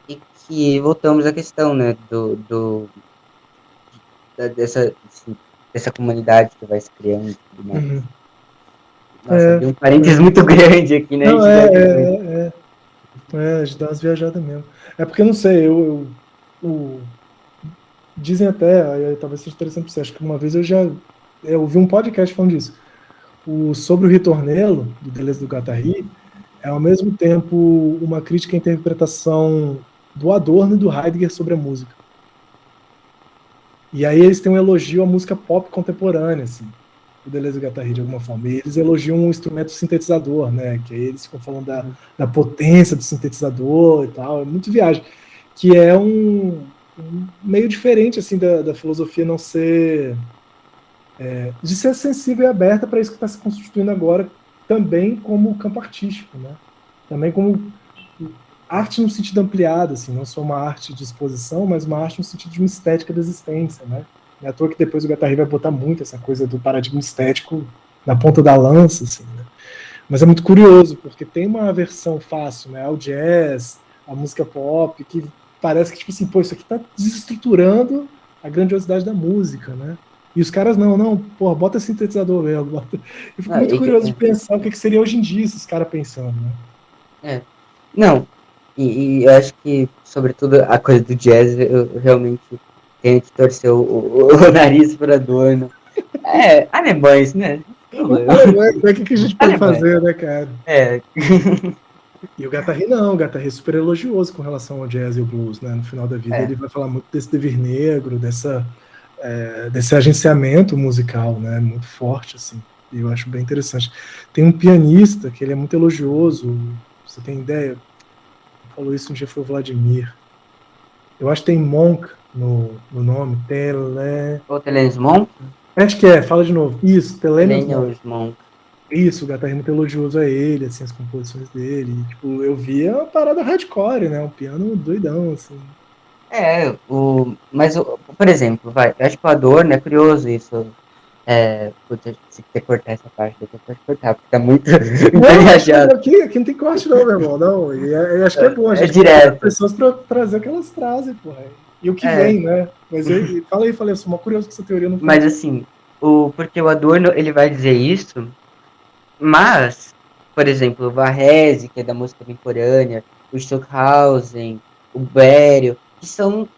e que voltamos à questão, né, dessa comunidade que vai se criando e tudo mais. Uhum. Nossa, É, abri um parênteses muito grande aqui, né? A não, gente viaja muito. a gente dá umas viajadas mesmo. É porque eu não sei, dizem até, aí talvez seja interessante pra você, acho que uma vez eu ouvi um podcast falando disso. Sobre o Ritornello, do Deleuze e do Guattari, é ao mesmo tempo uma crítica à interpretação do Adorno e do Heidegger sobre a música. E aí eles têm um elogio à música pop contemporânea, assim, o Deleuze e o Guattari, de alguma forma. E eles elogiam um instrumento sintetizador, né? Que aí eles ficam falando Uhum. da potência do sintetizador e tal. É muito viagem. Que é um meio diferente, assim, da filosofia não ser... de ser sensível e aberta para isso que está se constituindo agora, também como campo artístico, né? Também como arte no sentido ampliado, assim, não só uma arte de exposição, mas uma arte no sentido de uma estética da existência, né? Não é à toa que depois o Guattari vai botar muito essa coisa do paradigma estético na ponta da lança, assim, né? Mas é muito curioso, porque tem uma aversão fácil, né, ao jazz, à música pop, que parece que, tipo assim, pô, isso aqui tá desestruturando a grandiosidade da música, né? E os caras, não, pô, bota sintetizador mesmo. Eu fico Não, muito curioso de pensar o que seria hoje em dia esses caras pensando, né? é. Não, E eu acho que, sobretudo, a coisa do jazz, eu realmente tenho que torcer o nariz para Adorno. Alemães, né? Problema. Alemanha, o que a gente pode Alemanha. fazer, né, cara? É. E o Guattari não, o Guattari é super elogioso com relação ao jazz e o blues, né? No final da vida ele vai falar muito desse devir negro, desse agenciamento musical, né? Muito forte, assim. E eu acho bem interessante. Tem um pianista que ele é muito elogioso, você tem ideia? Falou isso um dia, foi o Vladimir. Eu acho que tem Monk no nome. O Thelonious Monk? Acho que fala de novo. Isso, Thelonious Monk. Isso, o Guattari é muito elogioso a ele, assim, as composições dele. E, tipo, eu via uma parada hardcore, né? Um piano doidão, assim. Mas, por exemplo, eu acho que o Adorno é curioso isso. Puta, se quiser cortar essa parte daqui, pode cortar, porque tá muito engajado. Aqui não tem corte não, meu irmão, não. E acho que é bom a gente direto. as pessoas pra trazer o que elas trazem, porra. E o que vem, né? Mas falei, eu sou uma curioso que essa teoria não faz. Mas assim, porque o Adorno, ele vai dizer isso, mas, por exemplo, o Varese, que é da música contemporânea, o Stockhausen, o Berio, que são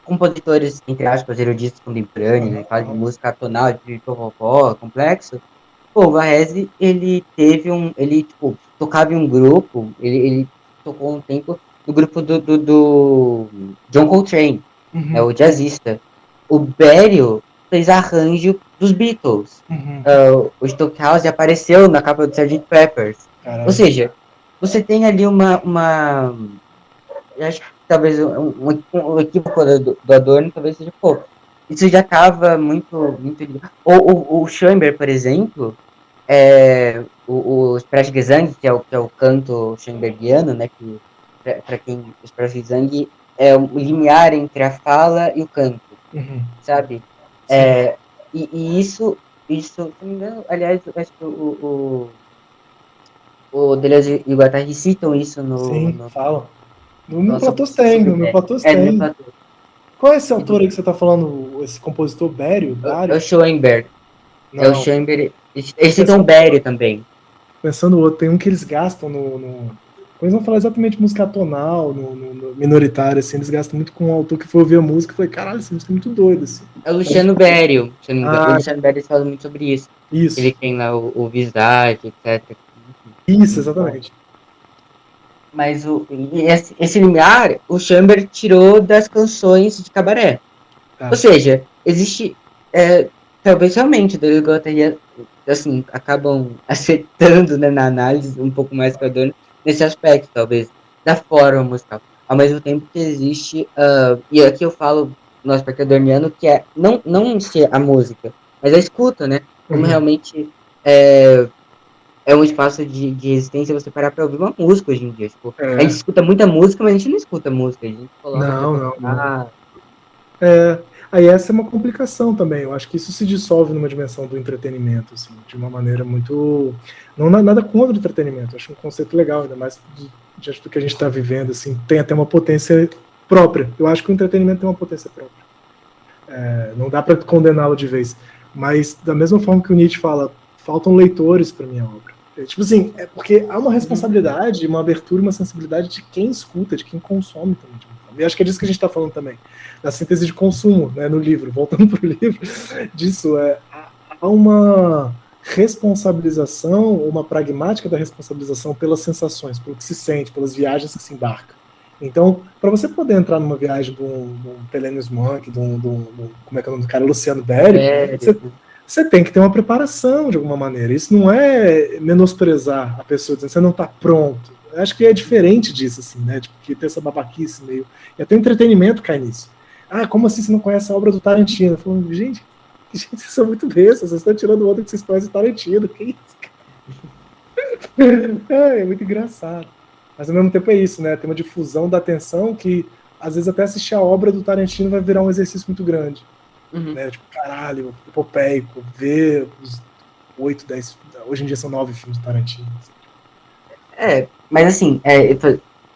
compositores, entre aspas, eruditos contemporâneos, ele fala de música atonal, de popopó, complexo. Pô, o Varese, ele tocava em um grupo, ele tocou um tempo no grupo do John Coltrane, o jazzista. O Berio fez arranjo dos Beatles. O Stockhausen apareceu na capa do Sgt. Peppers. Caralho. Ou seja, você tem ali uma eu acho que talvez um equívoco do Adorno talvez seja, isso já estava muito o Schoenberg, por exemplo, o Sprechgesang, que é o canto schoenbergiano, né, que para quem o Sprechgesang é o limiar entre a fala e o canto, sabe? E isso, se não me engano, aliás, acho que o Deleuze e o Guattari citam isso no falam. No meu Platôs tem, no meu Platôs tem. Qual é esse autor aí que você tá falando, esse compositor Berio? É o Schoenberg. Não. É o Schoenberg. Eles citam o Berio também. Pensando no outro, tem um que eles gastam eles vão falar exatamente música atonal, no minoritário, assim, eles gastam muito com um autor que foi ouvir a música e falei, caralho, essa música é muito doida, assim. É o Luciano Berio. O Luciano Berio fala muito sobre isso. Ele tem lá o Visage, etc. Isso, exatamente. Mas esse limiar, o Schoenberg tirou das canções de cabaré. Ou seja, existe... talvez realmente o Deleuze e o Guattari, assim, acabam acertando, né, na análise um pouco mais que a Adorno nesse aspecto, talvez, da forma musical. Ao mesmo tempo que existe... e aqui eu falo no aspecto adorniano, que é não ser a música, mas a escuta, né? Como realmente é um espaço de resistência você parar pra ouvir uma música hoje em dia. Tipo, a gente escuta muita música, mas a gente não escuta música. A gente coloca não. Aí essa é uma complicação também. Eu acho que isso se dissolve numa dimensão do entretenimento, assim, de uma maneira muito... Não nada contra o entretenimento. Eu acho um conceito legal, ainda mais diante do que a gente está vivendo, assim, tem até uma potência própria. Eu acho que o entretenimento tem uma potência própria. Não dá para condená-lo de vez. Mas, da mesma forma que o Nietzsche fala, faltam leitores para minha obra. Tipo assim, porque há uma responsabilidade, uma abertura, uma sensibilidade de quem escuta, de quem consome também. E acho que é disso que a gente está falando também, da síntese de consumo, né, no livro, voltando para o livro, disso, há uma responsabilização, uma pragmática da responsabilização pelas sensações, pelo que se sente, pelas viagens que se embarca. Então, para você poder entrar numa viagem de um Thelonious Monk, como é que é o nome do cara, Luciano Berio, você tem que ter uma preparação de alguma maneira. Isso não é menosprezar a pessoa, dizendo que você não está pronto. Eu acho que é diferente disso, assim, né? Tipo, que tem essa babaquice meio... E até o entretenimento cai nisso. Como assim você não conhece a obra do Tarantino? Eu falo, gente, vocês são muito bestas, vocês estão tirando onda que vocês conhecem o Tarantino. Que isso, cara? É muito engraçado. Mas ao mesmo tempo é isso, né? Tem uma difusão da atenção que, às vezes, até assistir a obra do Tarantino vai virar um exercício muito grande. Né? Tipo, caralho, epopeico, ver os 8, 10... Hoje em dia são 9 filmes do Tarantino. Mas assim,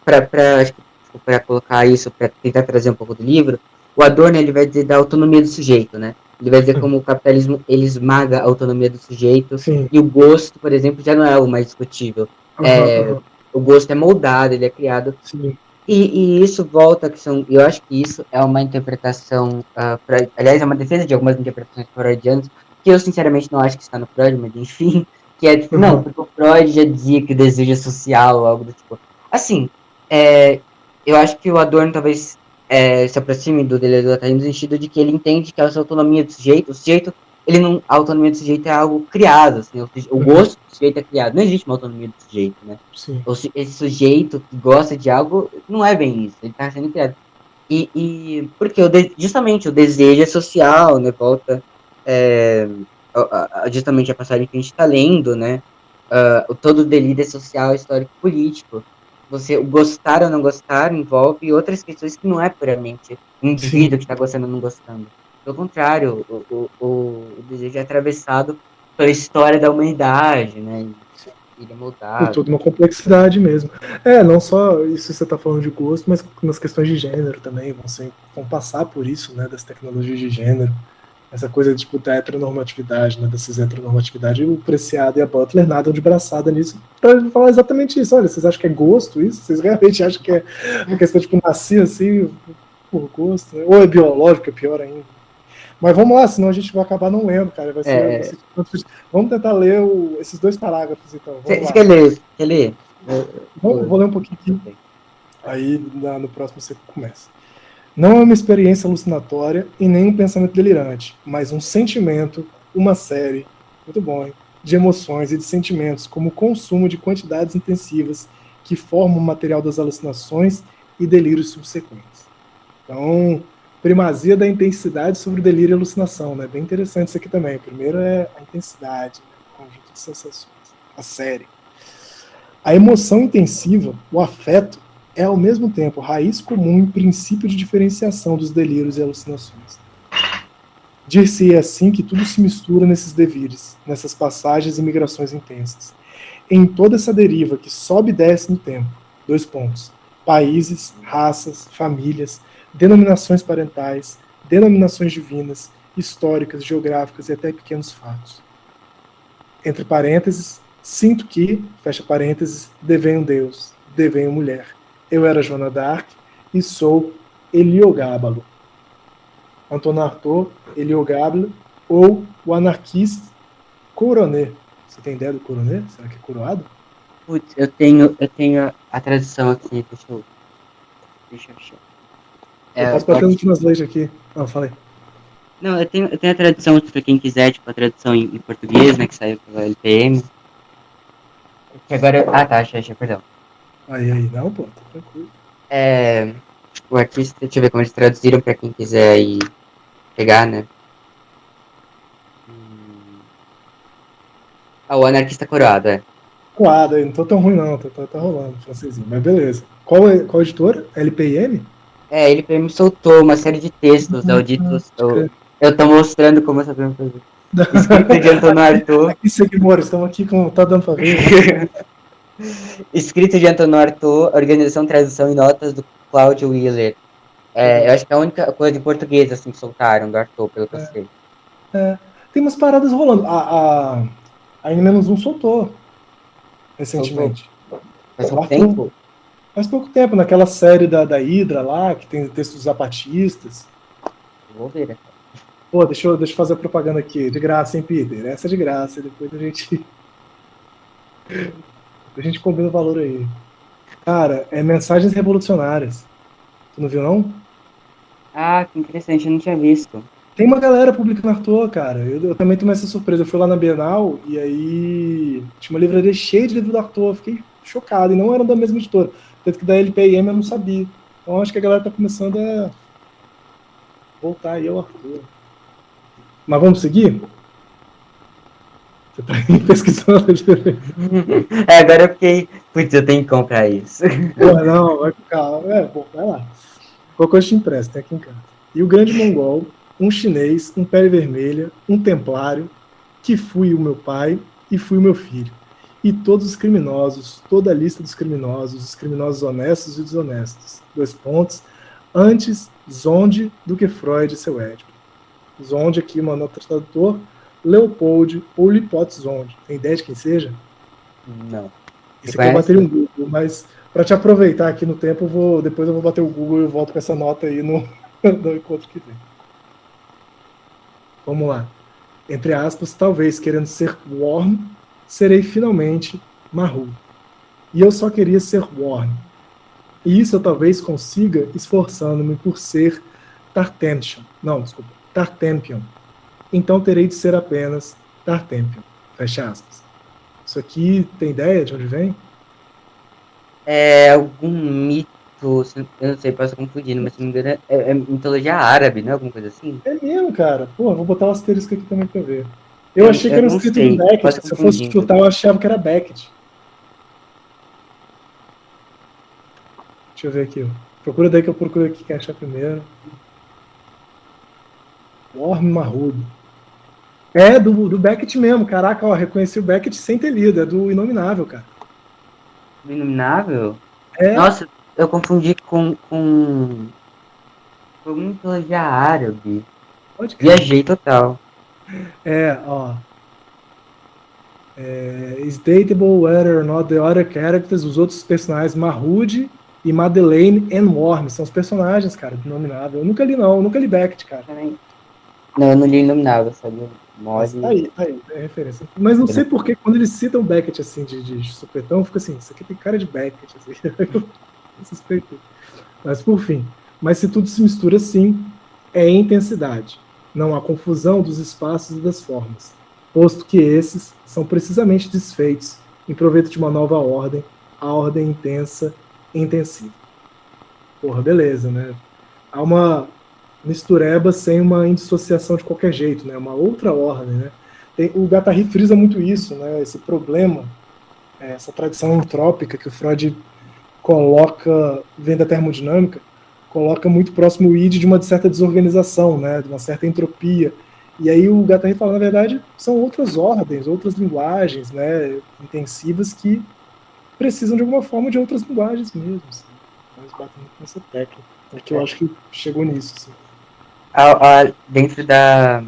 para colocar isso, para tentar trazer um pouco do livro, o Adorno ele vai dizer da autonomia do sujeito, né? Ele vai dizer como o capitalismo ele esmaga a autonomia do sujeito. Sim. E o gosto, por exemplo, já não é o mais discutível. O gosto é moldado, ele é criado. Sim. E isso volta, eu acho que isso é uma interpretação, aliás, é uma defesa de algumas interpretações freudianas, que eu sinceramente não acho que está no Freud, mas enfim, que é tipo, não, porque o Freud já dizia que o desejo é social, algo do tipo. Assim, eu acho que o Adorno talvez se aproxime do Deleuze e Guattari no sentido de que ele entende que essa autonomia do sujeito, a autonomia do sujeito é algo criado, assim, o gosto do sujeito é criado, não existe uma autonomia do sujeito, né? Sim. Esse sujeito que gosta de algo não é bem isso, ele está sendo criado. Porque justamente o desejo é social, né? Volta justamente a passagem que a gente está lendo, né? Todo o delírio é social, histórico, político. O gostar ou não gostar envolve outras questões que não é puramente o Sim. indivíduo que está gostando ou não gostando. Pelo contrário, o desejo é atravessado pela história da humanidade, né? Ele é Tem moldado. toda uma complexidade mesmo. Não só isso você está falando de gosto, mas nas questões de gênero também, vão passar por isso, né, das tecnologias de gênero. Essa coisa tipo, da heteronormatividade, né, da cis-heteronormatividade, o Preciado e a Butler nadam de braçada nisso para falar exatamente isso. Olha, vocês acham que é gosto isso? Vocês realmente acham que é uma questão tipo, nascer assim, por gosto? Né? Ou é biológico, é pior ainda. Mas vamos lá, senão a gente vai acabar não lendo, cara. Vai ser... Vamos tentar ler esses 2 parágrafos, então. Vamos lá. Você quer ler? Quer ler? Vou ler um pouquinho aqui. Aí no próximo você começa. Não é uma experiência alucinatória e nem um pensamento delirante, mas um sentimento, uma série, muito bom, hein? De emoções e de sentimentos, como o consumo de quantidades intensivas que formam o material das alucinações e delírios subsequentes. Então, primazia da intensidade sobre o delírio e alucinação, né? Bem interessante isso aqui também. Primeiro é a intensidade, né? O conjunto de sensações, a série. A emoção intensiva, o afeto, é ao mesmo tempo raiz comum e princípio de diferenciação dos delírios e alucinações. Dir-se assim que tudo se mistura nesses devires, nessas passagens e migrações intensas. Em toda essa deriva que sobe e desce no tempo. 2 pontos. Países, raças, famílias, denominações parentais, denominações divinas, históricas, geográficas e até pequenos fatos. Entre parênteses, sinto que, fecha parênteses, devenho Deus, devenho mulher. Eu era Joana d'Arc e sou Heliogábalo. Antonin Artaud, Heliogábalo, ou o anarquista Coronet. Você tem ideia do Coronet? Será que é coroado? Putz, eu tenho a tradução aqui, deixa eu achar. Eu posso bater no translate aqui. Falei. Não, eu tenho a tradução para quem quiser, tipo, a tradução em português, né, que saiu pela LPM. Que agora... Ah, tá, achei, perdão. Aí, não, pô, tá tranquilo. O artista, deixa eu ver como eles traduziram para quem quiser aí pegar, né. O anarquista coroado, Coada, não tô tão ruim não, tá rolando francesinho, mas beleza. Qual editora? LPM? Ele me soltou uma série de textos auditos. Eu tô mostrando como essa pergunta fazer. Escrito de Antonin Artaud. Aqui, seguidores, estamos aqui com. Tá dando pra ver? Escrito de Antonin Artaud, Organização, Tradução e Notas do Cláudio Wheeler. Eu acho que é a única coisa em português assim, que soltaram do Artaud, pelo que eu sei. Tem umas paradas rolando. A N-1 soltou recentemente. Faz pouco tempo? Faz pouco tempo, naquela série da Hydra lá, que tem textos zapatistas. Vou ver, né? Pô, deixa eu fazer a propaganda aqui. De graça, hein, Peter? Essa é de graça. Depois a gente combina o valor aí. Cara, é Mensagens Revolucionárias. Tu não viu, não? Ah, que interessante, eu não tinha visto. Tem uma galera publicando Artaud, cara. Eu também tomei essa surpresa. Eu fui lá na Bienal e aí tinha uma livraria cheia de livros do Artaud. Fiquei chocado. E não eram da mesma editora. Tanto que da LPM eu não sabia. Então acho que a galera tá começando a voltar aí ao Artaud. Mas vamos seguir? Você tá aí pesquisando. Agora eu fiquei... Putz, eu tenho que comprar isso. Porra, não, vai com calma. Pô, vai lá. Qualquer coisa te empresta, tem aqui em casa. E o Grande Mongol, um chinês, um pele vermelha, um templário, que fui o meu pai e fui o meu filho. E todos os criminosos, toda a lista dos criminosos, os criminosos honestos e desonestos. 2 pontos. Antes Zonde do que Freud e seu Édipo. Zonde aqui, uma nota tradutor, Leopold ou Lipote Zonde. Tem ideia de quem seja? Não. Esse aqui eu bateria um Google, mas Para te aproveitar aqui no tempo, depois eu vou bater o Google e eu volto com essa nota aí no encontro que vem. Vamos lá. Entre aspas, talvez querendo ser Worm, serei finalmente Mahou. E eu só queria ser Worm. E isso eu talvez consiga esforçando-me por ser Tartempion. Não, desculpa. Tartempion. Então terei de ser apenas Tartempion. Fecha aspas. Isso aqui tem ideia de onde vem? É algum mito, eu não sei, posso estar confundindo, mas se não me engano é mitologia árabe, não é alguma coisa assim? É mesmo, cara. Pô, vou botar o asterisco aqui também pra ver. Eu achei que Eu era um não escrito do sei, Beckett. posso Se eu fosse confundindo. chutar, eu achava que era Beckett. Deixa eu ver aqui. Ó. Procura daí que eu procuro aqui quem achar primeiro. Worm Marrudo. É, do Beckett mesmo. Caraca, ó, reconheci o Beckett sem ter lido. É do Inominável, cara. Inominável? É, Nossa, eu confundi com mitologia árabe. pode crer. Viajei total. É, ó. Is dateable whether or not the other characters, os outros personagens, Mahmoud e Madeleine and Worm, são os personagens, cara, do Inominável. Eu nunca li, não. Eu nunca li Beckett, cara. Não, eu não li Inominável, sabe? Mas Mole. tá aí, é referência. Mas não sei por que quando eles citam Beckett assim de supetão, fica assim, isso aqui tem cara de Beckett, assim. Eu suspeito. Mas por fim, mas se tudo se mistura assim, é intensidade. Não há confusão dos espaços e das formas, posto que esses são precisamente desfeitos em proveito de uma nova ordem, a ordem intensa e intensiva. Porra, beleza, né? Há uma mistureba sem uma indissociação de qualquer jeito, né? Uma outra ordem, né? O Guattari frisa muito isso, né? Esse problema, essa tradição entrópica que o Freud coloca, vem da termodinâmica, coloca muito próximo o id de uma certa desorganização, né? De uma certa entropia. E aí o Guattari fala, na verdade, são outras ordens, outras linguagens, né? Intensivas que precisam de alguma forma de outras linguagens mesmo. Assim. Então eles batem muito nessa tecla. É que eu acho que chegou nisso. Assim. Dentro da.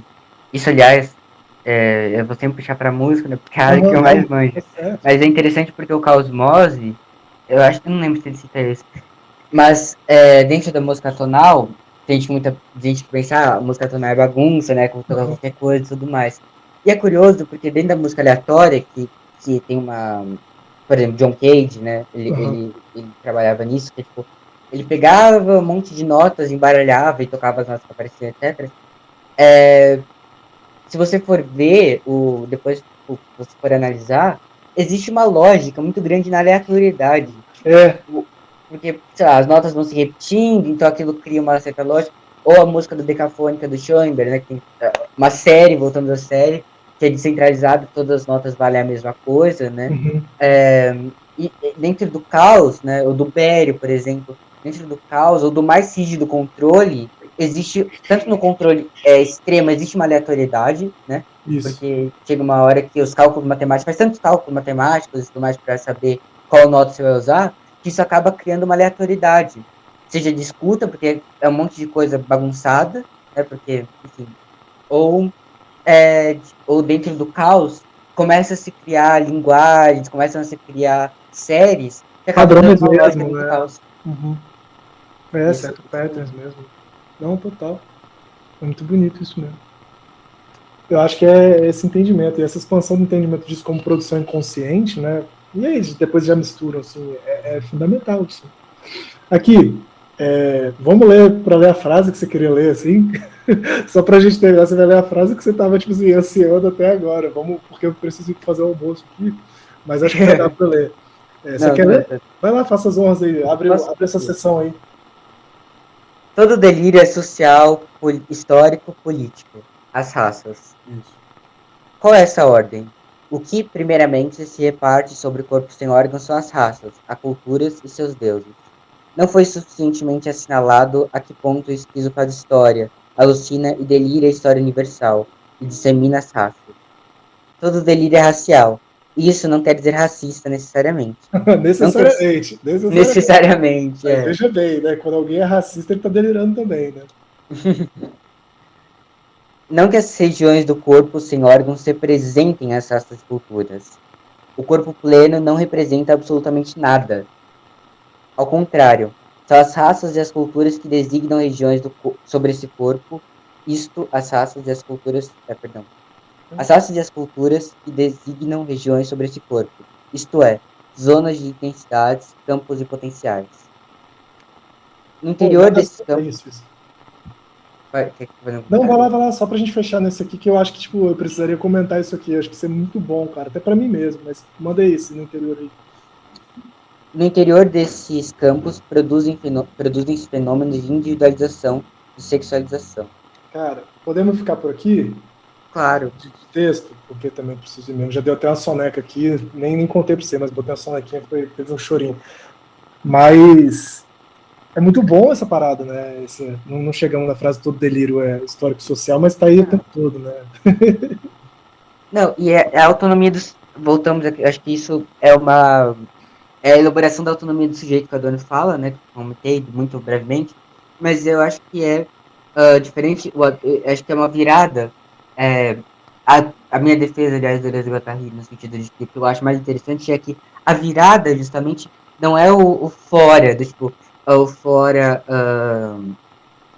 Isso, aliás, eu vou sempre puxar pra música, né? Porque é a área que eu mais manjo. Mas é interessante porque o Caosmose, eu acho que eu não lembro se ele cita isso. Mas dentro da música tonal, tem muita gente que pensa, a música tonal é bagunça, né? Como tocar qualquer coisa e tudo mais. E é curioso porque dentro da música aleatória, que tem uma. Por exemplo, John Cage, né? Ele trabalhava nisso, que tipo. Ele pegava um monte de notas, embaralhava e tocava as notas que apareciam, etc. Se você for ver, depois se você for analisar, existe uma lógica muito grande na aleatoriedade. Porque, sei lá, as notas vão se repetindo, então aquilo cria uma certa lógica. Ou a música do Decafônica do Schoenberg, né? Que tem uma série, voltamos à série, que é descentralizada, todas as notas valem a mesma coisa, né? E dentro do caos, né? Ou do Pério, por exemplo, dentro do caos, ou do mais rígido controle, existe, tanto no controle extremo, existe uma aleatoriedade, né? Isso. Porque chega uma hora que os cálculos matemáticos, faz tantos cálculos matemáticos e tudo mais para saber qual nota você vai usar, que isso acaba criando uma aleatoriedade. Seja de escuta, porque é um monte de coisa bagunçada, né? Porque, enfim, ou dentro do caos, começa a se criar linguagens, começam a se criar séries que acabam dando Padrões uma lógica mesmo, dentro do né? caos. Certo, patterns mesmo. Não, total. É muito bonito isso mesmo. Eu acho que é esse entendimento, e essa expansão do entendimento disso como produção inconsciente, né? E aí, depois já misturam, assim, é fundamental isso. Aqui, vamos ler para ler a frase que você queria ler, assim? Só pra gente terminar, você vai ler a frase que você tava, tipo assim, ansiando até agora. Vamos, porque eu preciso ir fazer o almoço aqui, mas acho que vai dar para ler. Você quer ler? Vai lá, faça as honras aí, abre essa sessão aí. Todo delírio é social, histórico, político. As raças. Isso. Qual é essa ordem? O que, primeiramente, se reparte sobre o corpo sem órgãos são as raças, as culturas e seus deuses. Não foi suficientemente assinalado a que ponto o esquizo faz história, alucina e delira a história universal, e dissemina as raças. Todo delírio é racial. E isso não quer dizer racista necessariamente. Necessariamente. Necessariamente, Mas veja bem, né? Quando alguém é racista, ele tá delirando também, né? Não que as regiões do corpo sem órgãos representem as raças e culturas. O corpo pleno não representa absolutamente nada. ao contrário, são as raças e as culturas que designam regiões sobre esse corpo, as raças e as culturas, perdão, as raças e as culturas que designam regiões sobre esse corpo, isto é, zonas de intensidades, campos e potenciais. No interior desses campos... Isso. Quer fazer um Não, comentário? vai lá, só pra gente fechar nesse aqui, que eu acho que, tipo, eu precisaria comentar isso aqui, eu acho que isso é muito bom, cara, até pra mim mesmo, mas manda isso no interior aí. No interior desses campos produzem fenômenos de individualização e sexualização. Cara, podemos ficar por aqui? Claro. De texto, porque também preciso ir mesmo. Já deu até uma soneca aqui, nem contei pra você, mas botei uma sonequinha, teve um chorinho. Mas é muito bom essa parada, né? Não chegamos na frase todo delírio é histórico-social, mas tá aí o tempo todo, né? Não, e a autonomia dos... Voltamos aqui, acho que isso é uma... É a elaboração da autonomia do sujeito que a Adorno fala, né? Que eu comentei muito brevemente, mas eu acho que é diferente, acho que é uma virada. A minha defesa, aliás, da Deleuze e Guattari, no sentido de que o que eu acho mais interessante é que a virada, justamente, não é o fora, tipo, o fora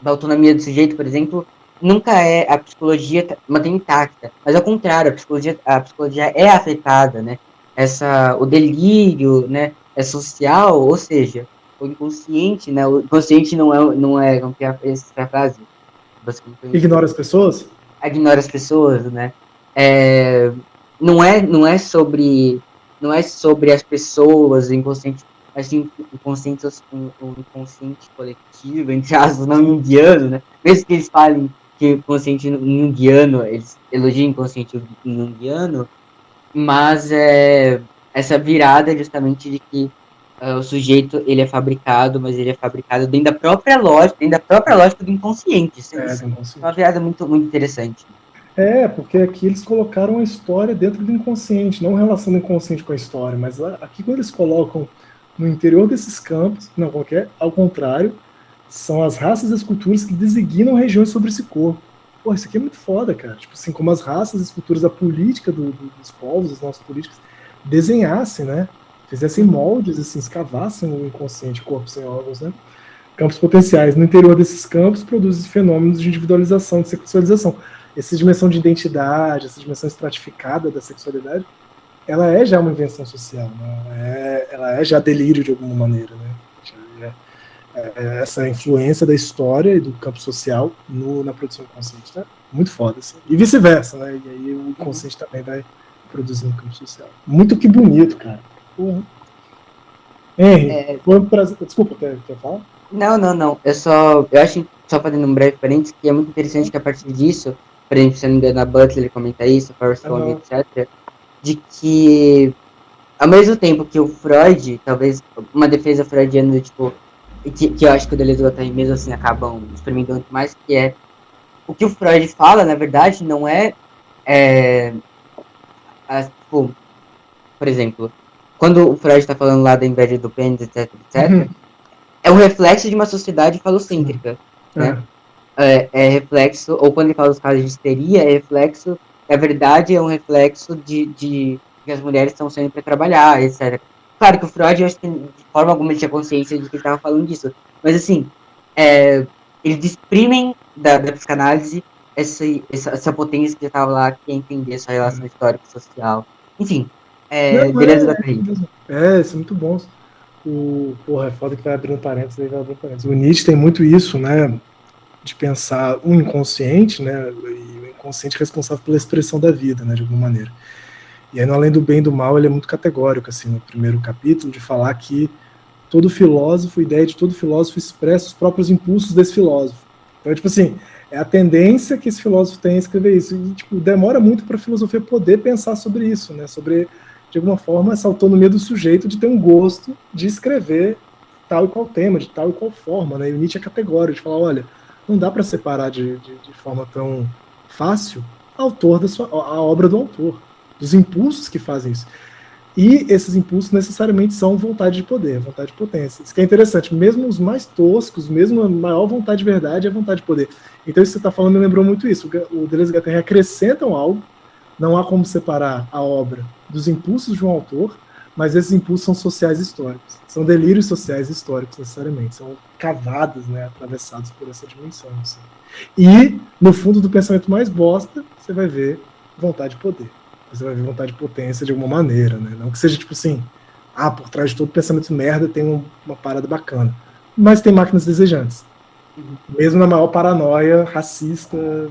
da autonomia do sujeito, por exemplo, nunca é a psicologia mantém intacta, mas ao contrário, a psicologia é afetada, né? O delírio, né, é social, ou seja, o inconsciente, né? O inconsciente não é como que é essa frase? Ignora as pessoas? Ignora as pessoas, né? Não é sobre as pessoas, o inconsciente, assim, o inconsciente coletivo, entre aspas, não junguiano, né? Mesmo que eles falem que o inconsciente junguiano, eles elogiam o inconsciente junguiano, mas essa virada justamente de que o sujeito ele é fabricado, mas ele é fabricado dentro da própria lógica do inconsciente. Isso Do é uma inconsciente. virada muito, muito interessante. Porque aqui eles colocaram a história dentro do inconsciente, não relação do inconsciente com a história, mas aqui quando eles colocam no interior desses campos, não, qualquer, ao contrário, são as raças e as culturas que designam regiões sobre esse corpo. Pô, isso aqui é muito foda, cara. Tipo assim, como as raças e as culturas da política dos povos, dos nossos políticos, desenhassem, né? Fizessem moldes, assim, escavassem o inconsciente, corpo sem órgãos, né? Campos potenciais. No interior desses campos, produzem fenômenos de individualização, de sexualização. Essa dimensão de identidade, essa dimensão estratificada da sexualidade, ela é já uma invenção social, né? Ela é já delírio de alguma maneira, né? Essa influência da história e do campo social na produção consciente, tá? Muito foda, assim. E vice-versa, né? E aí o consciente também vai produzir no campo social. Muito que bonito, cara. Porra. Henry, foi um prazer. Desculpa, quer falar? Não. Eu acho, só fazendo um breve parênteses, que é muito interessante que a partir disso, por exemplo, se não me engano, a Butler comenta isso, a Forrest Fong, etc., de que, ao mesmo tempo que o Freud, talvez uma defesa freudiana, tipo, que eu acho que o Deleuze e o Guattari mesmo assim acabam experimentando muito mais, que é o que o Freud fala, na verdade, não tipo, por exemplo, quando o Freud está falando lá da inveja do pênis, etc., é um reflexo de uma sociedade falocêntrica, né? É reflexo, ou quando ele fala dos casos de histeria, é reflexo, na verdade, é um reflexo de que as mulheres estão saindo para trabalhar, etc. Claro que o Freud, eu acho que de forma alguma ele tinha consciência de que ele estava falando disso, mas assim, eles desprimem da psicanálise essa potência que já estava lá, que é entender essa relação histórica e social. Enfim, beleza da Guattari. Isso é muito bom. Porra, é foda que vai abrindo parênteses, aí vai abrindo parênteses. O Nietzsche tem muito isso, né? De pensar o inconsciente, né? E o inconsciente responsável pela expressão da vida, né? De alguma maneira. E aí, no Além do Bem e do Mal, ele é muito categórico, assim, no primeiro capítulo, de falar que todo filósofo, a ideia de todo filósofo expressa os próprios impulsos desse filósofo. Então, tipo assim, é a tendência que esse filósofo tem a escrever isso. E, tipo, demora muito para a filosofia poder pensar sobre isso, né? Sobre, de alguma forma, essa autonomia do sujeito de ter um gosto de escrever tal e qual tema, de tal e qual forma, né? E o Nietzsche é categórico, de falar, olha, não dá para separar de forma tão fácil a obra do autor, dos impulsos que fazem isso. E esses impulsos necessariamente são vontade de poder, vontade de potência. Isso que é interessante, mesmo os mais toscos, mesmo a maior vontade de verdade é a vontade de poder. Então isso que você está falando me lembrou muito isso. O Deleuze e Guattari acrescentam algo, não há como separar a obra dos impulsos de um autor, mas esses impulsos são sociais históricos. São delírios sociais históricos, necessariamente. São cavadas, né, atravessados por essa dimensão. Assim. E, no fundo do pensamento mais bosta, você vai ver vontade de poder. Você vai ver vontade de potência de alguma maneira, né? Não que seja tipo assim, por trás de todo pensamento merda tem uma parada bacana. Mas tem máquinas desejantes. Mesmo na maior paranoia racista,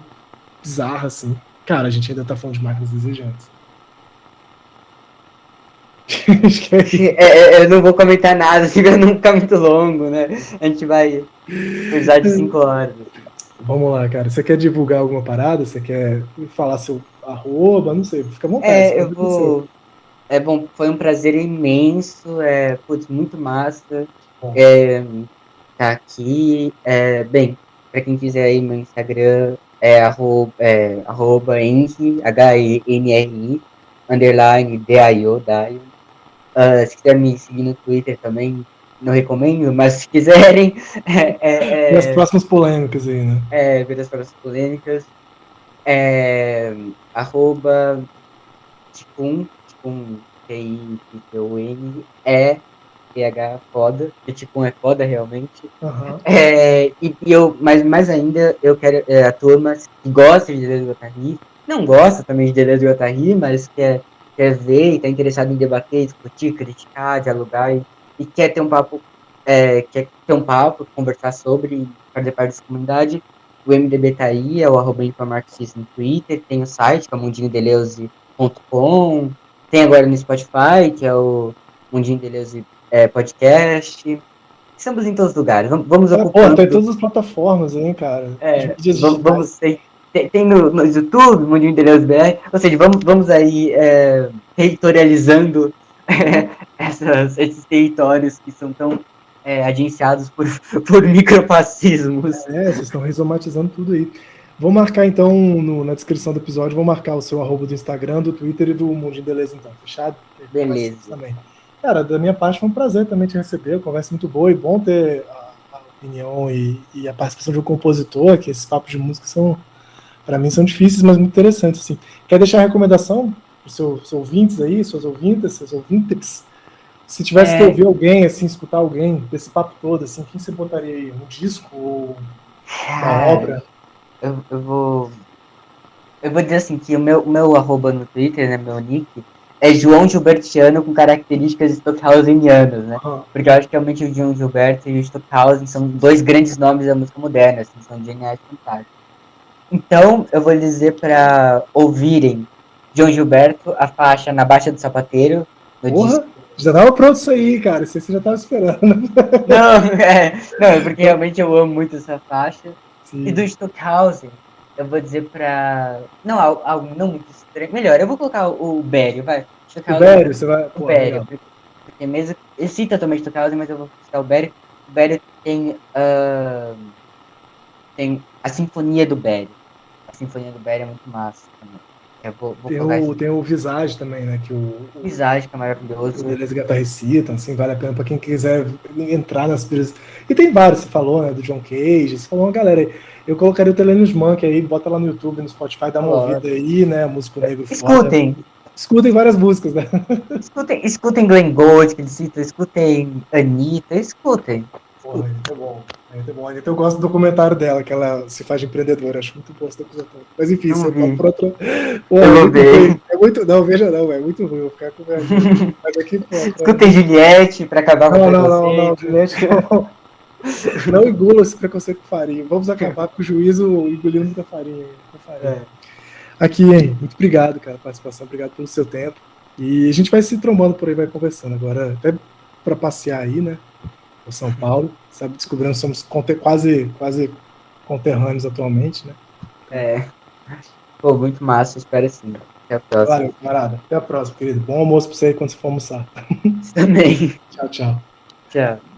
bizarra, assim. Cara, a gente ainda tá falando de máquinas desejantes. Acho que é isso. Eu não vou comentar nada, assim, pra não ficar muito longo, né? A gente vai precisar de 5 horas. Vamos lá, cara. Você quer divulgar alguma parada? Você quer falar seu arroba? Não sei, fica à vontade. Eu vou. Bom, foi um prazer imenso, putz, muito massa. Bom. Tá aqui. Bem, pra quem quiser aí, meu Instagram arroba Henry, HENRI, underline DIO. Se quiser me seguir no Twitter também, não recomendo, mas se quiserem. E as próximas polêmicas aí, né? Ver as próximas polêmicas. Arroba Ticum, TICUN, PH foda, que Ticum é foda realmente. Uhum. Mas mais ainda, eu quero a turma que gosta de Deleuze e Guattari, não gosta também de Deleuze e Guattari, mas quer ver e está interessado em debater, discutir, criticar, dialogar e quer ter um papo, conversar sobre, fazer parte dessa comunidade. O MDB tá aí, é o @infomarxista no Twitter, tem o site, que é o mundinhodeleuze.com, tem agora no Spotify, que é o Mundinho Deleuze podcast. Estamos em todos os lugares, vamos ocupando. Tem todas as plataformas, hein, cara. Tem no YouTube, Mundinho Deleuze BR, ou seja, vamos aí territorializando esses territórios que são tão agenciados por microfascismos. Vocês estão rizomatizando tudo aí. Vou marcar, então, na descrição do episódio, vou marcar o seu arroba do Instagram, do Twitter e do Mundinho Deleuze, então, fechado? Beleza. Também. Cara, da minha parte foi um prazer também te receber, conversa muito boa e bom ter a opinião e a participação de um compositor, que esses papos de música para mim, são difíceis, mas muito interessantes, assim. Quer deixar a recomendação para os seus ouvintes aí, suas ouvintas, seus ouvintes? Se tivesse que ouvir alguém, assim, escutar alguém desse papo todo, assim, quem você botaria aí? Um disco ou uma obra? Eu vou dizer assim, que o meu arroba no Twitter, né, meu nick, é João Gilbertiano com características stockhausenianas, né? Porque eu acho que realmente o João Gilberto e o Stockhausen são dois grandes nomes da música moderna, assim, são geniais fantásticos. Então, eu vou dizer para ouvirem João Gilberto, a faixa Na Baixa do Sapateiro, no disco. Já tava pronto isso aí, cara. Isso aí você já tava esperando. Não, porque realmente eu amo muito essa faixa. Sim. E do Stockhausen, eu vou dizer pra... Não, algo não muito estranho. Melhor, eu vou colocar o Bério, vai. O Bério, você vai... O Bério. Porque mesmo... Ele cita também Stockhausen, mas eu vou citar o Bério. O Bério tem a Sinfonia do Bério. A Sinfonia do Bério é muito massa também. Tem o Visage também, né? Que o Visage, que é maravilhoso. O Deleuze e Guattari citam, assim, vale a pena pra quem quiser entrar nas pilhas. E tem vários, você falou, né? Do John Cage, você falou uma galera aí. Eu colocaria o Thelonious Monk aí, bota lá no YouTube, no Spotify, dá uma ouvida aí, né? Músico negro Escutem! Foda. Escutem várias músicas, né? Escutem Glenn Gould, que ele cita, escutem Anitta, escutem. Porra, Anitta é bom. Anitta é bom. Anitta, eu gosto do documentário dela, que ela se faz de empreendedora. Acho muito bom esse documentário. Mas enfim, você tá por outro. Porra, eu vou ver. Não, veja não, é muito ruim. Eu vou ficar com mas aqui, pô, escutem Juliette pra acabar com o preconceito. Não, Juliette não. Não engula esse preconceito com farinha. Vamos acabar com o juízo engolindo muita farinha. Aqui, hein? Muito obrigado, cara, pela participação. Obrigado pelo seu tempo. E a gente vai se trombando por aí, vai conversando. Agora, até pra passear aí, né? O São Paulo, sabe, descobrindo, somos quase conterrâneos atualmente, né? Pô, muito massa, espero sim. Até a próxima. Valeu, camarada. Até a próxima, querido. Bom almoço pra você aí quando você for almoçar. Também. Tchau, tchau. Tchau.